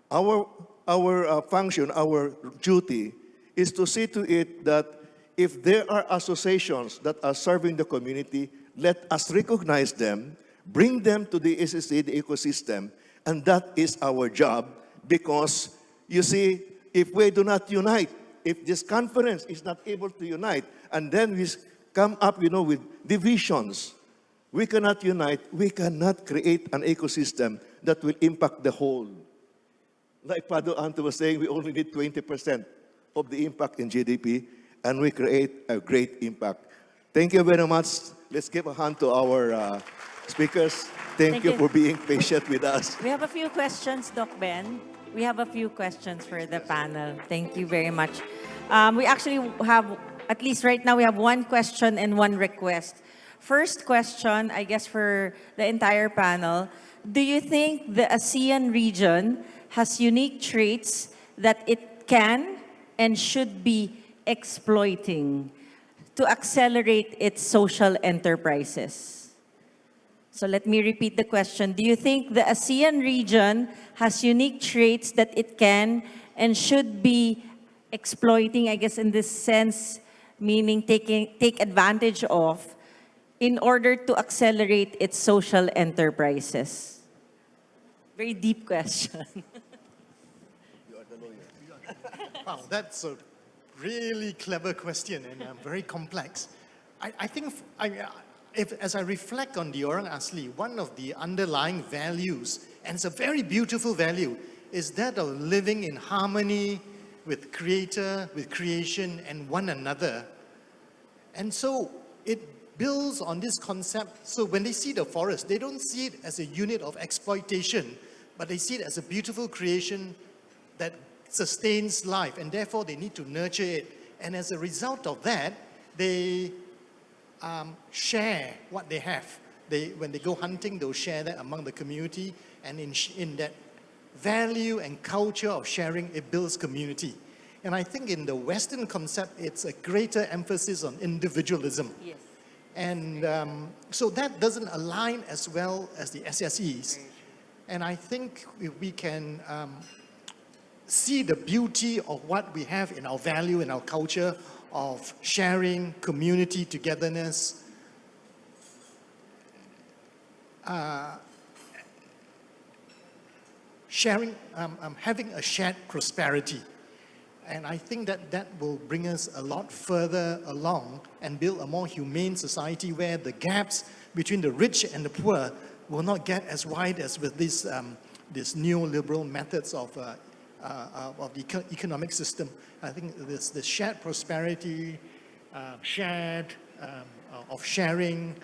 our function, our duty, is to see to it that if there are associations that are serving the community, let us recognize them, bring them to the SSC, the ecosystem, and that is our job. Because, you see, if we do not unite, if this conference is not able to unite, and then we come up, with divisions, we cannot unite, we cannot create an ecosystem that will impact the whole. Like Pado Anto was saying, we only need 20% of the impact in GDP, and we create a great impact. Thank you very much. Let's give a hand to our speakers. Thank you for being patient with us. We have a few questions, Doc Ben. We have a few questions for the panel. Thank you very much. We actually have, at least right now, we have one question and one request. First question, I guess for the entire panel, do you think the ASEAN region has unique traits that it can and should be exploiting to accelerate its social enterprises? So let me repeat the question. Do you think the ASEAN region has unique traits that it can and should be exploiting, I guess in this sense, meaning take advantage of, in order to accelerate its social enterprises? Very deep question. Wow, that's a really clever question and very complex. I think, as I reflect on the Orang Asli, one of the underlying values, and it's a very beautiful value, is that of living in harmony with Creator, with creation, and one another. And so it builds on this concept. So when they see the forest, they don't see it as a unit of exploitation, but they see it as a beautiful creation that sustains life, and therefore they need to nurture it. And as a result of that, they share what they have. When they go hunting, they'll share that among the community, and in that value and culture of sharing, it builds community. And I think in the Western concept, it's a greater emphasis on individualism. Yes. And so that doesn't align as well as the SSEs. And I think if we can see the beauty of what we have in our value, in our culture of sharing, community, togetherness, sharing, having a shared prosperity. And I think that will bring us a lot further along and build a more humane society where the gaps between the rich and the poor will not get as wide as with these neoliberal methods of the economic system. I think this shared prosperity, of sharing,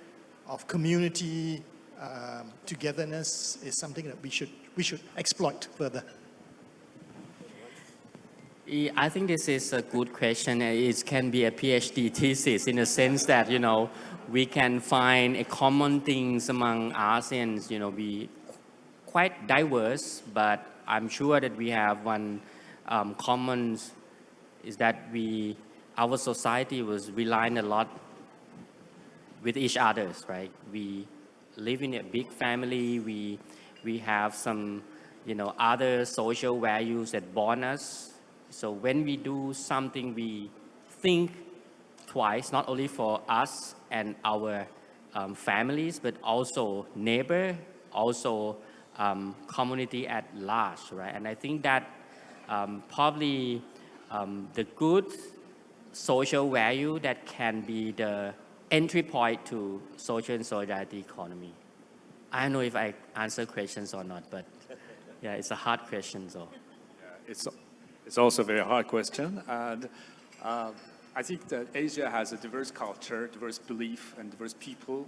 of community, togetherness is something that we should exploit further. I think this is a good question. It can be a PhD thesis in the sense that, we can find a common things among ASEANs, be quite diverse, but I'm sure that we have one common is that our society was relying a lot with each others, right? We live in a big family. We have some, other social values that bond us. So when we do something, we think twice, not only for us and our families, but also neighbor, also community at large, right? And I think that probably the good social value that can be the entry point to social and solidarity economy. I don't know if I answer questions or not, but yeah, it's a hard question, so. Yeah, it's also a very hard question, and I think that Asia has a diverse culture, diverse belief, and diverse people,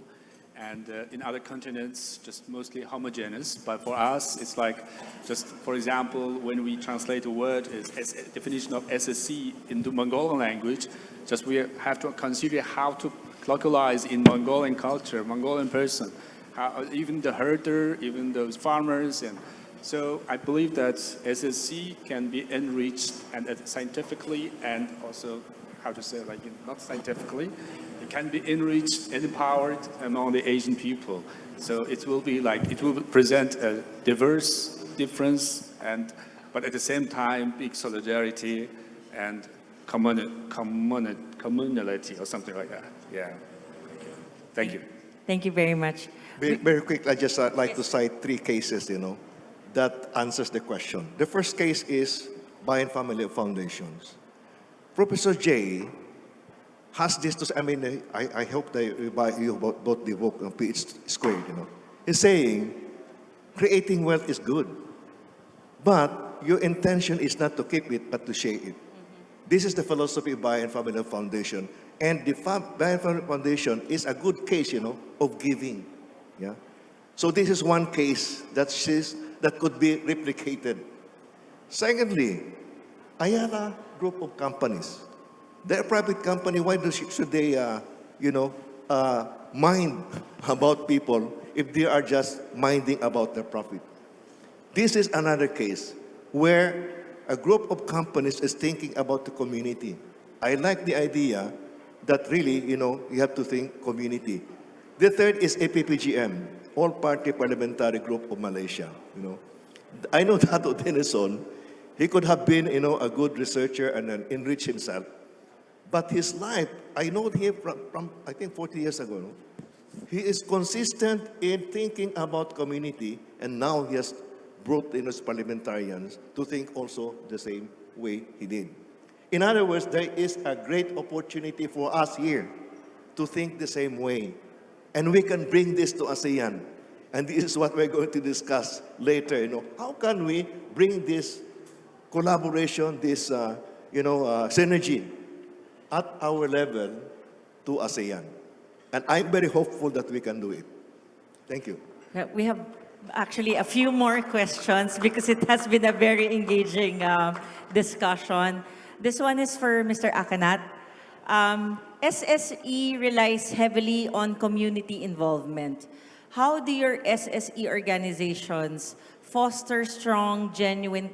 and in other continents, just mostly homogeneous. But for us, it's like, just for example, when we translate a word as a definition of SSC into Mongolian language, just we have to consider how to localize in Mongolian culture, Mongolian person, even the herder, even those farmers. And so I believe that SSC can be enriched and scientifically and also, how to say, like not scientifically, it can be enriched and empowered among the Asian people. So it will be like, it will present a diverse difference, but at the same time, big solidarity and communality or something like that. Yeah. Thank you. Thank you very much. Very quick, I just like to cite 3 cases, that answers the question. The first case is Bayan Family Foundations. Professor J has this to say, I hope that you both the book on PH squared, He's saying, creating wealth is good, but your intention is not to keep it, but to share it. This is the philosophy of Bayan Family Foundation. And the Bayan Family Foundation is a good case, of giving. Yeah. So this is one case that could be replicated. Secondly, Ayala Group of Companies. They're a private company. Why should they, mind about people if they are just minding about their profit? This is another case where a group of companies is thinking about the community. I like the idea that really, you have to think community. The third is APPGM, All-Party Parliamentary Group of Malaysia. I know Dato Denison, he could have been, a good researcher and enrich himself. But his life, I know him from I think 40 years ago. No? He is consistent in thinking about community, and now he has brought in his parliamentarians to think also the same way he did. In other words, there is a great opportunity for us here to think the same way. And we can bring this to ASEAN. And this is what we're going to discuss later. How can we bring this collaboration, this synergy at our level to ASEAN? And I'm very hopeful that we can do it. Thank you. We have actually a few more questions because it has been a very engaging discussion. This one is for Mr. Akanat. SSE relies heavily on community involvement. How do your SSE organizations foster strong, genuine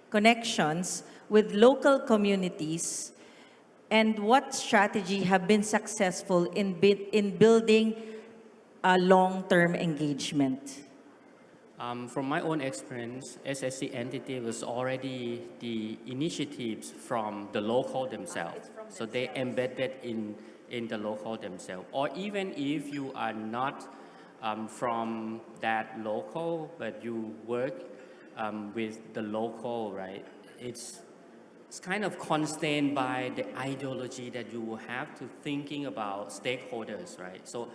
connections with local communities? And what strategy have been successful in building a long-term engagement? From my own experience, SSC entity was already the initiatives from the local themselves. So they embedded in the local themselves. Or even if you are not from that local, but you work with the local, right? It's kind of constrained by the ideology that you will have to thinking about stakeholders, right? So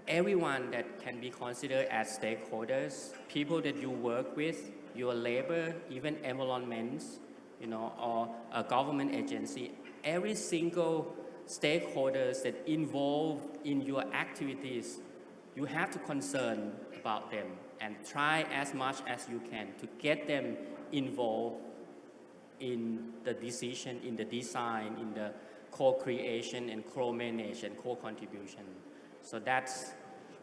everyone that can be considered as stakeholders, people that you work with, your labor, even environments, or a government agency, every single stakeholders that involved in your activities, you have to concern about them and try as much as you can to get them involved in the decision, in the design, in the co-creation and co-manage and co-contribution. So that's,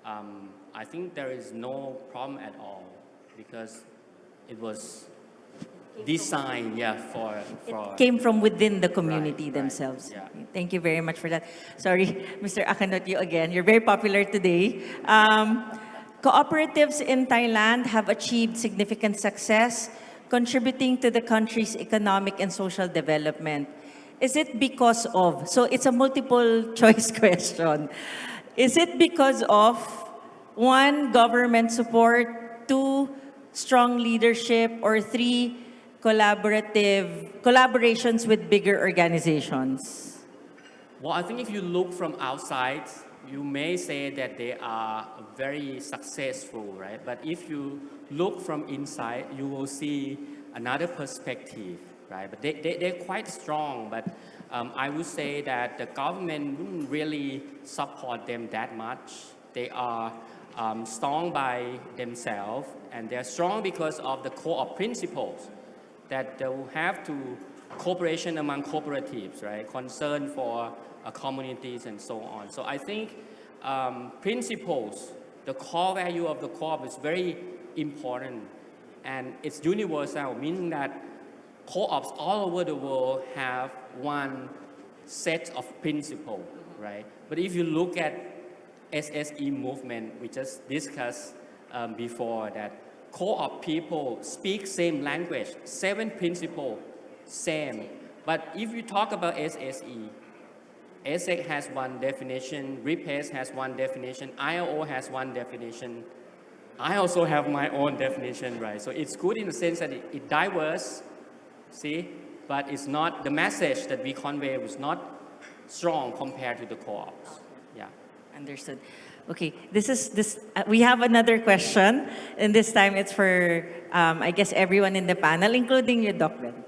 I think there is no problem at all because it was designed, for It came from within the community Right, themselves. yeah. Thank you very much for that. Sorry, Mr. Akanot, you again. You're very popular today. Cooperatives in Thailand have achieved significant success, contributing to the country's economic and social development. Is it because of, so it's a multiple choice question. Is it because of, 1, government support, 2, strong leadership, or 3, collaborations with bigger organizations? Well, I think if you look from outside, you may say that they are very successful, right? But if you look from inside, you will see another perspective, right? But they're quite strong, but I would say that the government wouldn't really support them that much. They are strong by themselves, and they're strong because of the core principles that they will have to cooperation among cooperatives, right? Concern for communities and so on. So I think principles The core value of the co-op is very important, and it's universal, meaning that co-ops all over the world have one set of principles, right? But if you look at SSE movement, we just discussed before that co-op people speak same language, 7 principles, same. But if you talk about SSE, ESSEC has one definition, RIPES has one definition, ILO has one definition. I also have my own definition, right? So it's good in the sense that it diverse, see, but it's not, the message that we convey was not strong compared to the co-ops. Yeah. Understood. Okay, we have another question, and this time it's for, I guess, everyone in the panel, including you, Doc Ben.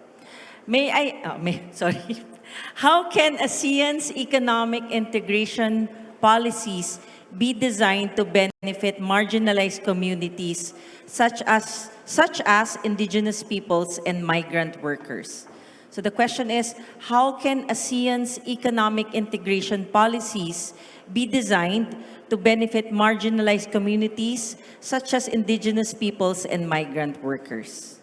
Sorry. How can ASEAN's economic integration policies be designed to benefit marginalized communities such as indigenous peoples and migrant workers? So the question is, how can ASEAN's economic integration policies be designed to benefit marginalized communities such as indigenous peoples and migrant workers?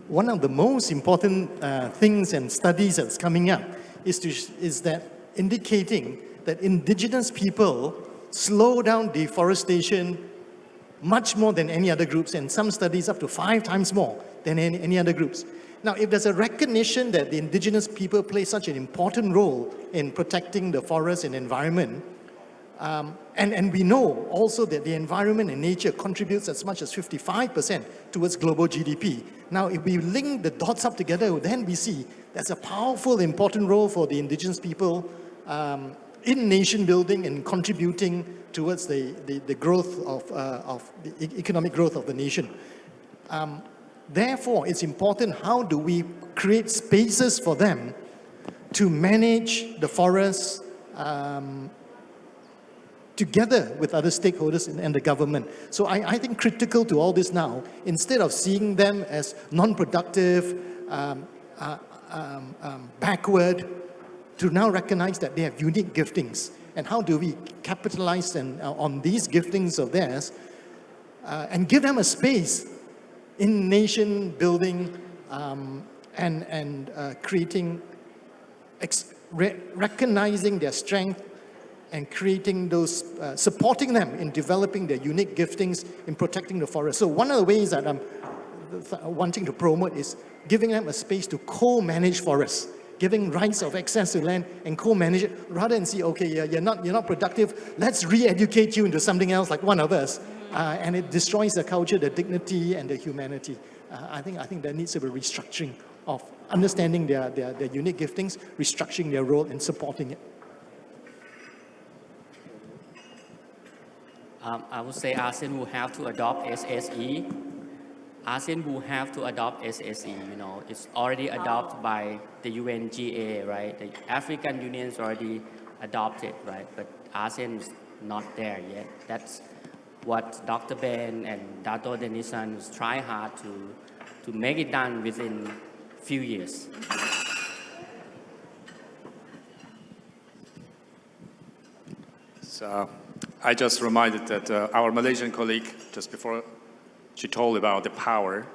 One of the most important things and studies that's coming up is that indicating that indigenous people slow down deforestation much more than any other groups, and some studies up to 5 times more than any other groups. Now, if there's a recognition that the indigenous people play such an important role in protecting the forest and environment, and we know also that the environment and nature contributes as much as 55% towards global GDP. Now, if we link the dots up together, then we see there's a powerful, important role for the indigenous people in nation building and contributing towards the growth of the economic growth of the nation. Therefore, it's important how do we create spaces for them to manage the forests together with other stakeholders and the government. So I think critical to all this now, instead of seeing them as non-productive, backward, to now recognize that they have unique giftings. And how do we capitalize on these giftings of theirs and give them a space in nation building and creating, recognizing their strength and creating those, supporting them in developing their unique giftings in protecting the forest. So one of the ways that I'm wanting to promote is giving them a space to co-manage forests, giving rights of access to land and co-manage it, rather than see, okay, yeah, you're not productive, let's re-educate you into something else like one of us. And it destroys the culture, the dignity, and the humanity. I think there needs to be restructuring of understanding their unique giftings, restructuring their role and supporting it. I would say ASEAN will have to adopt SSE. ASEAN will have to adopt SSE, you know. It's already adopted by the UNGA, right? The African Union's already adopted, right? But ASEAN is not there yet. That's what Dr. Ben and Dato Denisan try hard to make it done within few years. So I just reminded that our Malaysian colleague, just before, she told about the power.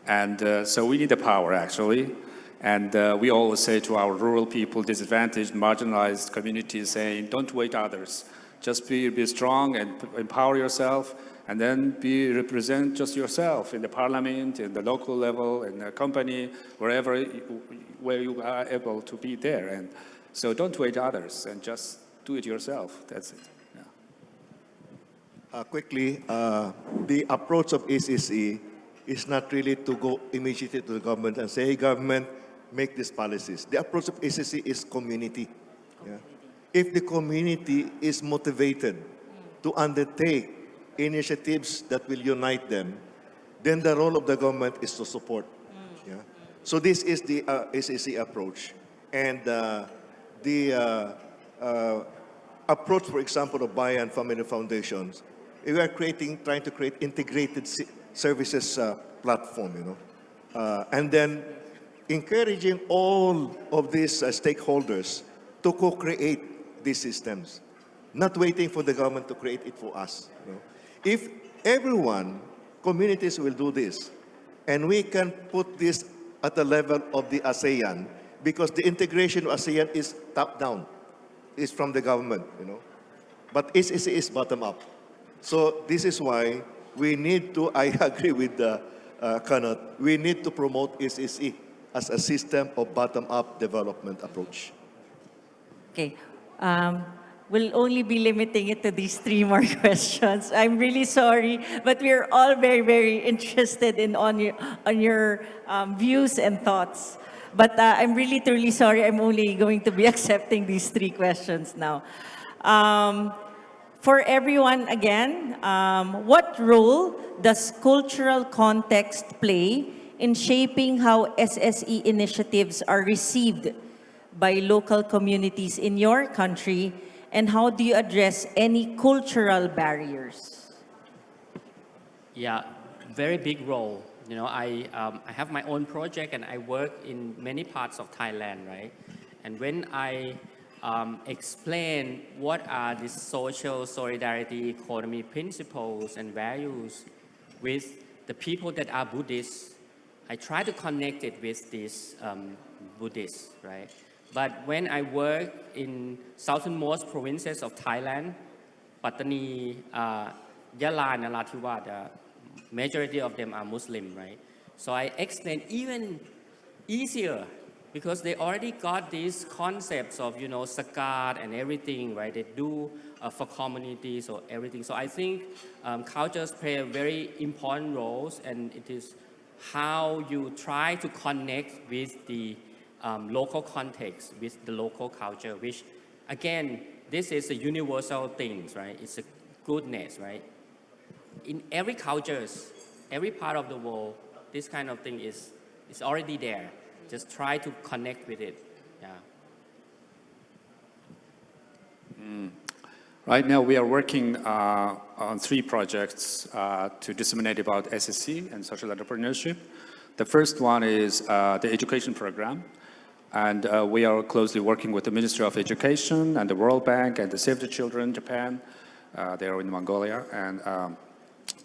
And so we need the power, actually. And we always say to our rural people, disadvantaged, marginalized communities, saying, don't wait others. Just be strong and empower yourself, and then represent just yourself in the parliament, in the local level, in the company, wherever where you are able to be there. And so don't wait others, and just do it yourself. That's it. Yeah. Quickly, the approach of ACC is not really to go immediately to the government and say, hey, government, make these policies. The approach of ACC is community. Yeah? If the community is motivated to undertake initiatives that will unite them, then the role of the government is to support. Yeah? So this is the ACC approach. And the approach, for example, of Bayan Family Foundations, we are trying to create integrated services platform, you know. and then encouraging all of these stakeholders to co-create these systems, not waiting for the government to create it for us. You know? If everyone, communities will do this, and we can put this at the level of the ASEAN, because the integration of ASEAN is top-down, is from the government, you know. But SSE is bottom-up. So this is why we need to, I agree with Kanat, we need to promote SSE as a system of bottom-up development approach. Okay. We'll only be limiting it to these 3 more questions. I'm really sorry, but we're all very, very interested in on your views and thoughts. But I'm really, truly sorry. I'm only going to be accepting these 3 questions now. For everyone, again, what role does cultural context play in shaping how SSE initiatives are received by local communities in your country, and how do you address any cultural barriers? Yeah, very big role. You know, I have my own project and I work in many parts of Thailand, right? And when I explain what are the social solidarity economy principles and values with the people that are Buddhists, I try to connect it with these Buddhists, right? But when I work in southernmost provinces of Thailand, Pattani, Yala, and Narathiwat, majority of them are Muslim, right? So I explain even easier because they already got these concepts of, you know, zakat and everything, right? They do for communities or everything. So I think cultures play a very important roles, and it is how you try to connect with the local context, with the local culture, which again, this is a universal thing, right? It's a goodness, right? In every cultures, every part of the world, this kind of thing is already there. Just try to connect with it. Yeah. Right now, we are working on 3 projects to disseminate about SSC and social entrepreneurship. The first one is the education program. And we are closely working with the Ministry of Education and the World Bank and the Save the Children Japan. They are in Mongolia. And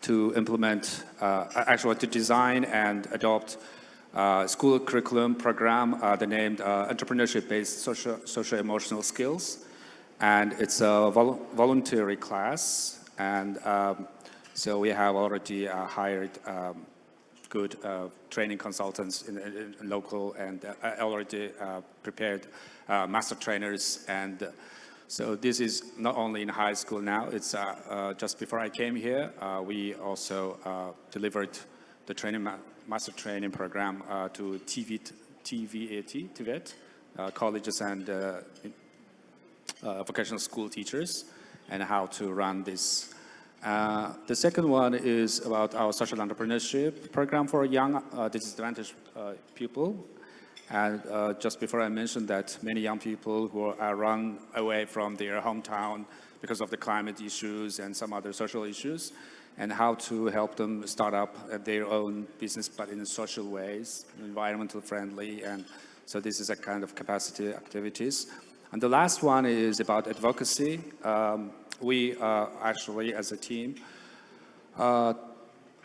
to implement, actually to design and adopt school curriculum program, they named entrepreneurship-based social-emotional skills. And it's a voluntary class. And so we have already hired good training consultants in local and already prepared master trainers. And so this is not only in high school now, it's just before I came here, we also delivered the training master training program to TVET, colleges and vocational school teachers, and how to run this. The second one is about our social entrepreneurship program for young disadvantaged people. And just before I mentioned that many young people who are run away from their hometown because of the climate issues and some other social issues, and how to help them start up their own business, but in social ways, environmental friendly. And so this is a kind of capacity activities. And the last one is about advocacy. We actually, as a team,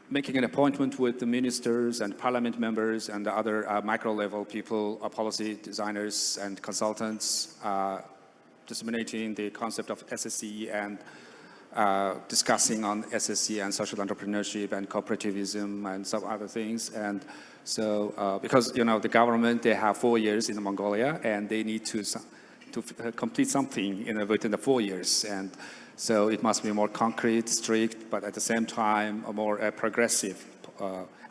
making an appointment with the ministers and parliament members and the other micro-level people, policy designers and consultants, disseminating the concept of SSE and discussing on SSE and social entrepreneurship and cooperativism and some other things. And so, because, you know, the government, they have 4 years in Mongolia, and they need to complete something within the 4 years. And so it must be more concrete, strict, but at the same time, a more progressive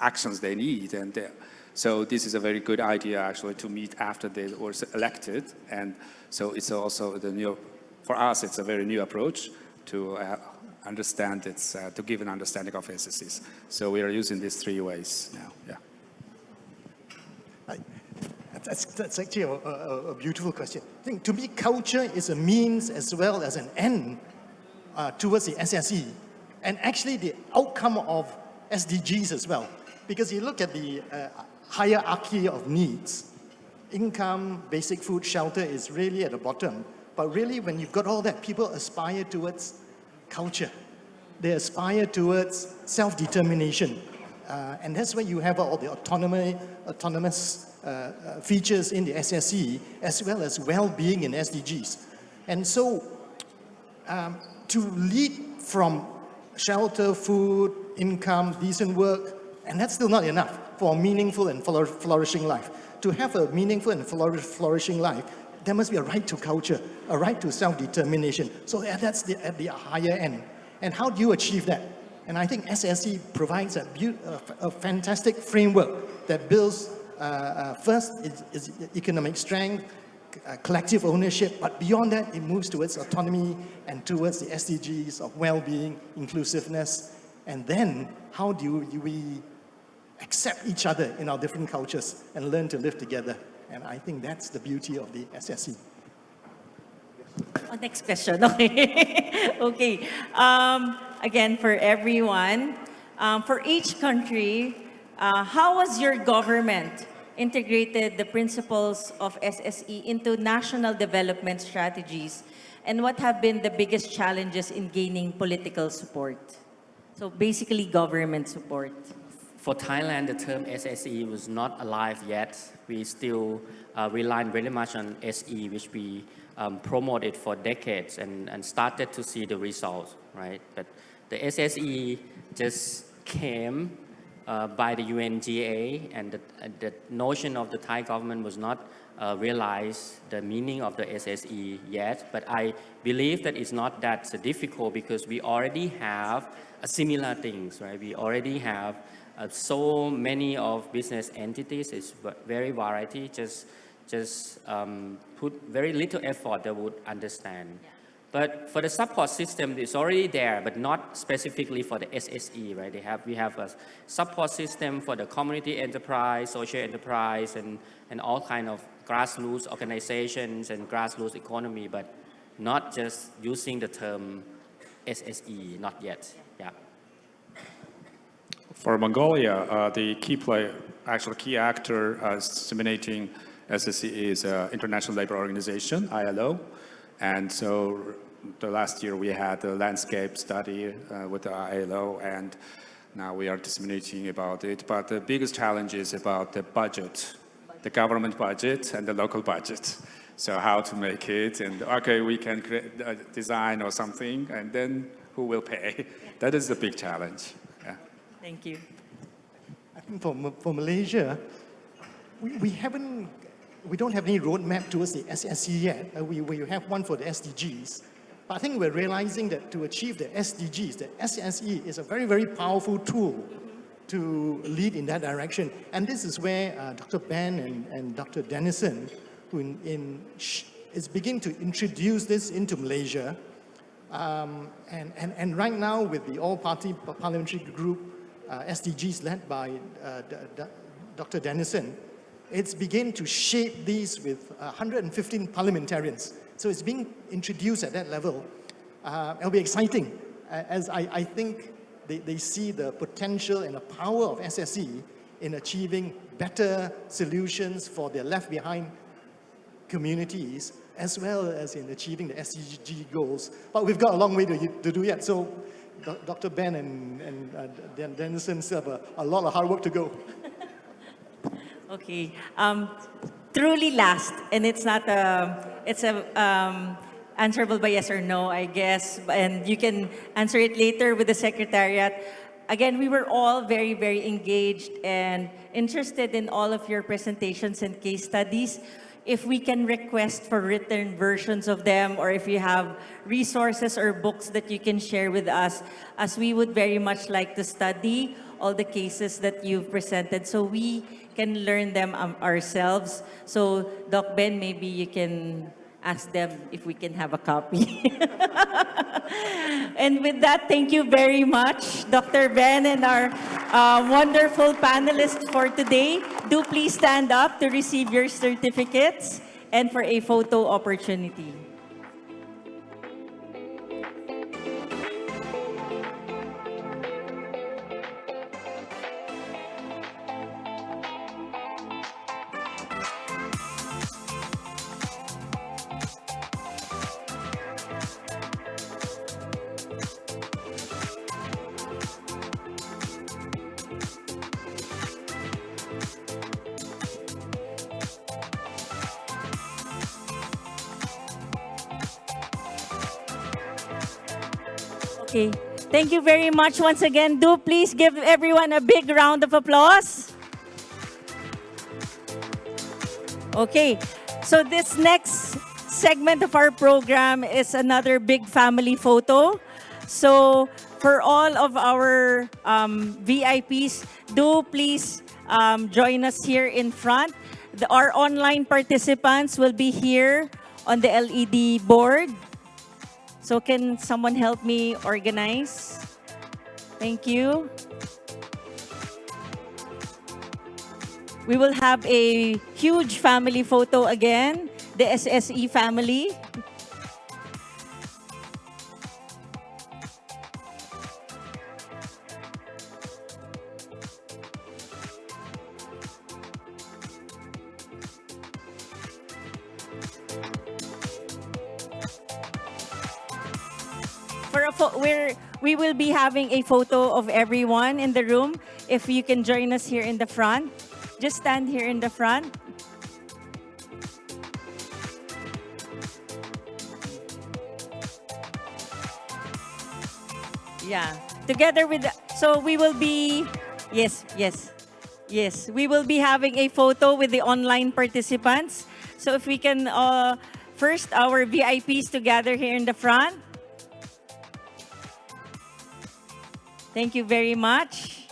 actions they need. And so this is a very good idea, actually, to meet after they were elected. And so it's also the new, for us, it's a very new approach to understand it, to give an understanding of SSCs. So we are using these 3 ways now, yeah. That's actually a beautiful question. I think, to me, culture is a means as well as an end towards the SSE, and actually the outcome of SDGs as well. Because you look at the hierarchy of needs. Income, basic food, shelter is really at the bottom. But really, when you've got all that, people aspire towards culture. They aspire towards self-determination. And that's where you have all the autonomous features in the SSE, as well as well-being in SDGs. And so, to lead from shelter, food, income, decent work, and that's still not enough for a meaningful and flourishing life. To have a meaningful and flourishing life, there must be a right to culture, a right to self-determination. So that's at the higher end. And how do you achieve that? And I think SSE provides a fantastic framework that builds, first, is economic strength, collective ownership, but beyond that, it moves towards autonomy and towards the SDGs of well-being, inclusiveness, and then how do we accept each other in our different cultures and learn to live together? And I think that's the beauty of the SSE. Oh, next question, okay. Okay, again, for everyone, for each country, how was your government integrated the principles of SSE into national development strategies, and what have been the biggest challenges in gaining political support? So basically government support. For Thailand, the term SSE was not alive yet. We still rely very much on SE, which we promoted for decades and started to see the results, right? But the SSE just came by the UNGA, and the notion of the Thai government was not realize the meaning of the SSE yet. But I believe that it's not that difficult because we already have similar things, right? We already have so many of business entities. It's very variety. Just put very little effort, they would understand. Yeah. But for the support system, it's already there, but not specifically for the SSE, right? We have a support system for the community enterprise, social enterprise, and all kind of grassroots organizations and grassroots economy, but not just using the term SSE, not yet. Yeah. For Mongolia, the key actor disseminating SSE is International Labour Organization, ILO. And so the last year we had a landscape study with the ILO, and now we are disseminating about it. But the biggest challenge is about the budget, the government budget and the local budget. So how to make it, and okay, we can create a design or something, and then who will pay? That is the big challenge. Yeah. Thank you. I think for Malaysia, we don't have any roadmap towards the SSE yet. We have one for the SDGs. But I think we're realizing that to achieve the SDGs, the SSE is a very, very powerful tool to lead in that direction. And this is where Dr. Ben and Dr. Dennison, who is beginning to introduce this into Malaysia. And right now, with the all-party parliamentary group, SDGs led by Dr. Dennison, it's beginning to shape these with 115 parliamentarians. So it's being introduced at that level. It'll be exciting, as I think they see the potential and the power of SSE in achieving better solutions for their left-behind communities, as well as in achieving the SDG goals. But we've got a long way to do yet. So Dr. Ben and Dennison still have a lot of hard work to go. Okay. Truly last, and it's not answerable by yes or no, I guess, and you can answer it later with the Secretariat. Again, we were all very, very engaged and interested in all of your presentations and case studies. If we can request for written versions of them, or if you have resources or books that you can share with us, as we would very much like to study all the cases that you've presented so we can learn them ourselves. So, Doc Ben, maybe you can ask them if we can have a copy. And with that, thank you very much, Dr. Ben, and our wonderful panelists for today. Do please stand up to receive your certificates and for a photo opportunity. Okay. Thank you very much once again. Do please give everyone a big round of applause. Okay. So this next segment of our program is another big family photo. So for all of our VIPs, do please join us here in front. Our online participants will be here on the LED board. So can someone help me organize? Thank you. We will have a huge family photo again, the SSE family. We will be having a photo of everyone in the room. If you can join us here in the front, just stand here in the front. Yeah, together with so we will be yes. We will be having a photo with the online participants. So if we can first our VIPs to gather here in the front. Thank you very much.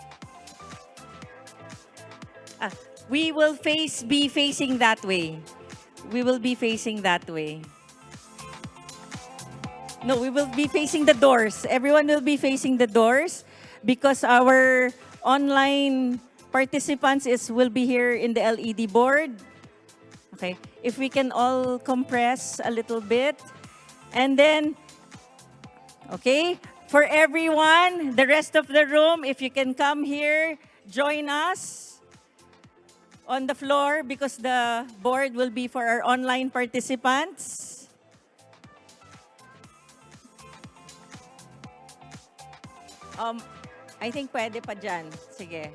We will be facing that way. We will be facing that way. No, we will be facing the doors. Everyone will be facing the doors because our online participants will be here in the LED board. Okay, if we can all compress a little bit. And then, okay, for everyone, the rest of the room, if you can come here, join us on the floor because the board will be for our online participants. I think pwede pa dyan. Sige.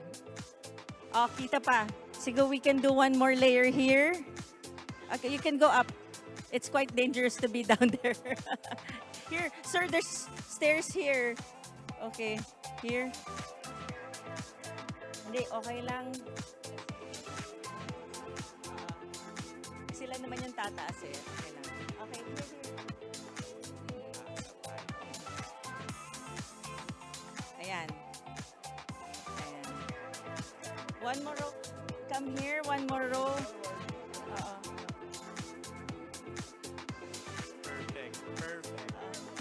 Oh, kita pa. Sige, we can do one more layer here. Okay, you can go up. It's quite dangerous to be down there. Here, sir, there's stairs here. Okay, here. Hindi, okay lang. Sila naman yung tataas eh. Okay lang. Okay, here. Ayan. Ayan. One more row. Come here, one more row.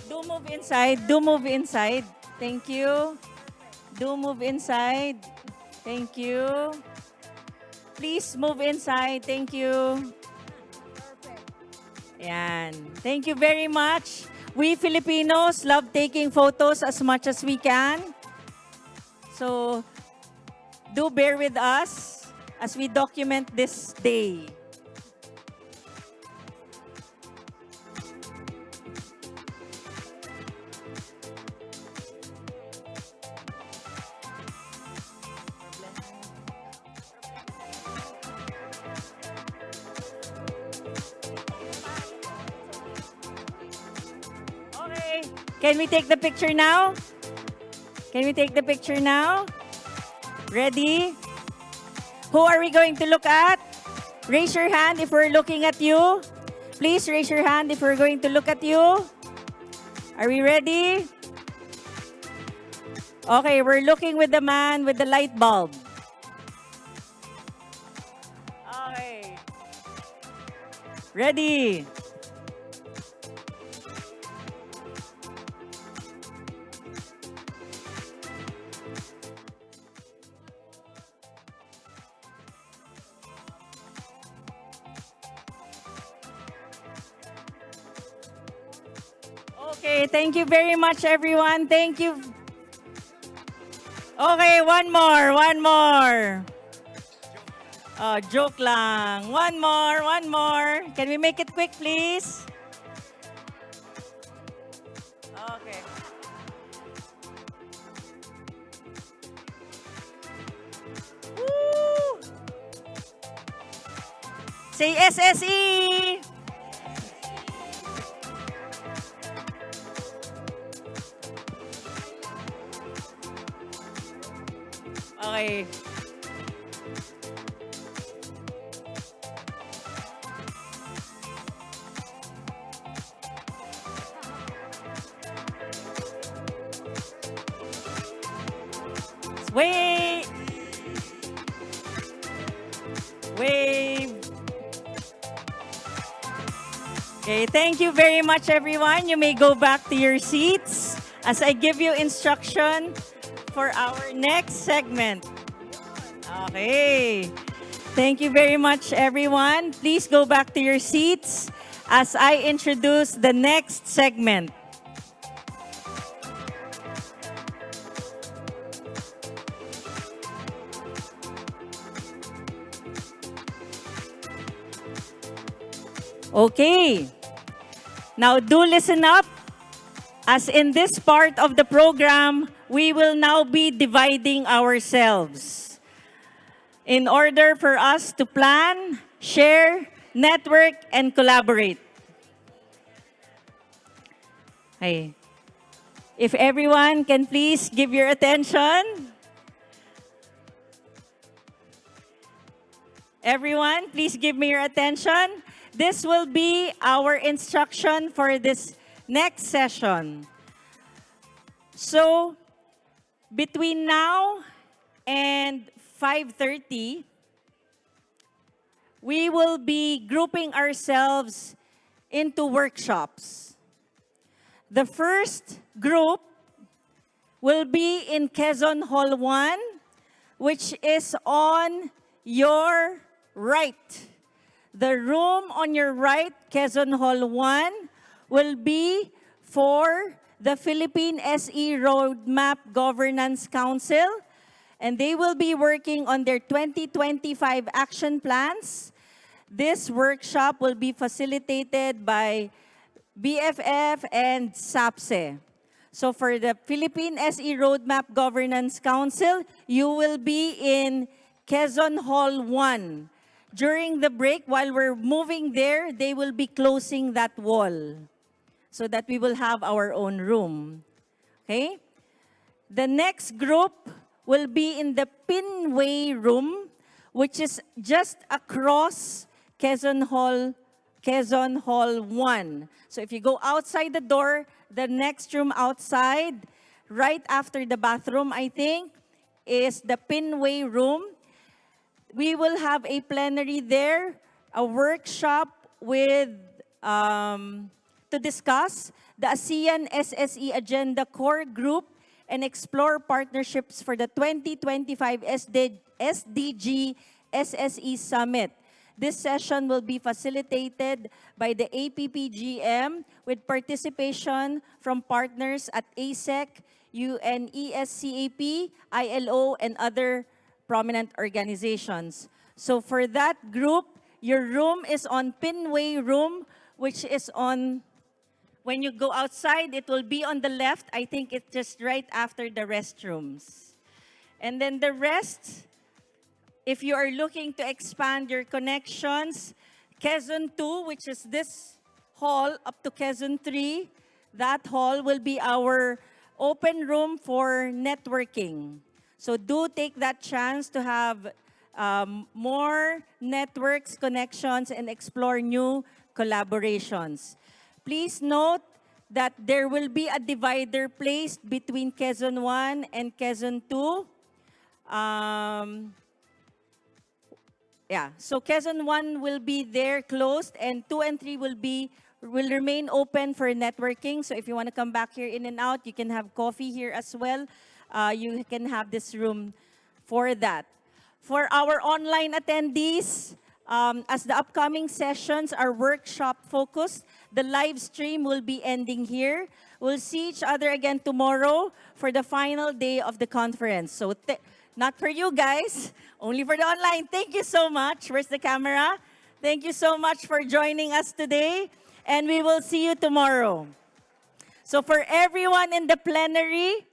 Do move inside. Do move inside. Thank you. Do move inside. Thank you. Please move inside. Thank you. Ayan. Thank you very much. We Filipinos love taking photos as much as we can. So, do bear with us as we document this day. Can we take the picture now? Can we take the picture now? Ready? Who are we going to look at? Raise your hand if we're looking at you. Please raise your hand if we're going to look at you. Are we ready? Okay, we're looking with the man with the light bulb. Okay. Ready? Okay, thank you very much, everyone. Thank you. Okay, one more. Oh, joke lang. One more. Can we make it quick, please? Okay. Woo! Say SSE! Okay. Wait. Wave. Okay, thank you very much, everyone. You may go back to your seats as I give you instruction for our next segment. Okay. Thank you very much, everyone. Please go back to your seats as I introduce the next segment. Okay. Now do listen up, as in this part of the program, we will now be dividing ourselves in order for us to plan, share, network, and collaborate. Okay. If everyone can please give your attention. Everyone, please give me your attention. This will be our instruction for this next session. So, between now and 5:30, we will be grouping ourselves into workshops. The first group will be in Quezon Hall 1, which is on your right. The room on your right, Quezon Hall 1, will be for the Philippine SE Roadmap Governance Council, and they will be working on their 2025 action plans. This workshop will be facilitated by BFF and SAPSE. So for the Philippine SE Roadmap Governance Council, you will be in Quezon Hall 1. During the break, while we're moving there, they will be closing that wall so that we will have our own room. Okay? The next group will be in the Pinway room, which is just across Quezon Hall 1. So if you go outside the door, the next room outside, right after the bathroom, I think, is the Pinway room. We will have a plenary there, a workshop with to discuss the ASEAN SSE Agenda Core Group and explore partnerships for the 2025 SDG SSE Summit. This session will be facilitated by the APPGM with participation from partners at ASEC, UNESCAP, ILO, and other prominent organizations. So for that group, your room is on Pinway room, which is on, when you go outside, it will be on the left. I think it's just right after the restrooms. And then the rest, if you are looking to expand your connections, Quezon 2, which is this hall up to Quezon 3, that hall will be our open room for networking. So do take that chance to have more networks, connections, and explore new collaborations. Please note that there will be a divider placed between Quezon 1 and Quezon 2. So Quezon 1 will be there closed, and 2 and 3 will remain open for networking. So if you want to come back here in and out, you can have coffee here as well. You can have this room for that. For our online attendees, as the upcoming sessions are workshop focused, the live stream will be ending here. We'll see each other again tomorrow for the final day of the conference. So not for you guys, only for the online. Thank you so much. Where's the camera? Thank you so much for joining us today, and we will see you tomorrow. So for everyone in the plenary,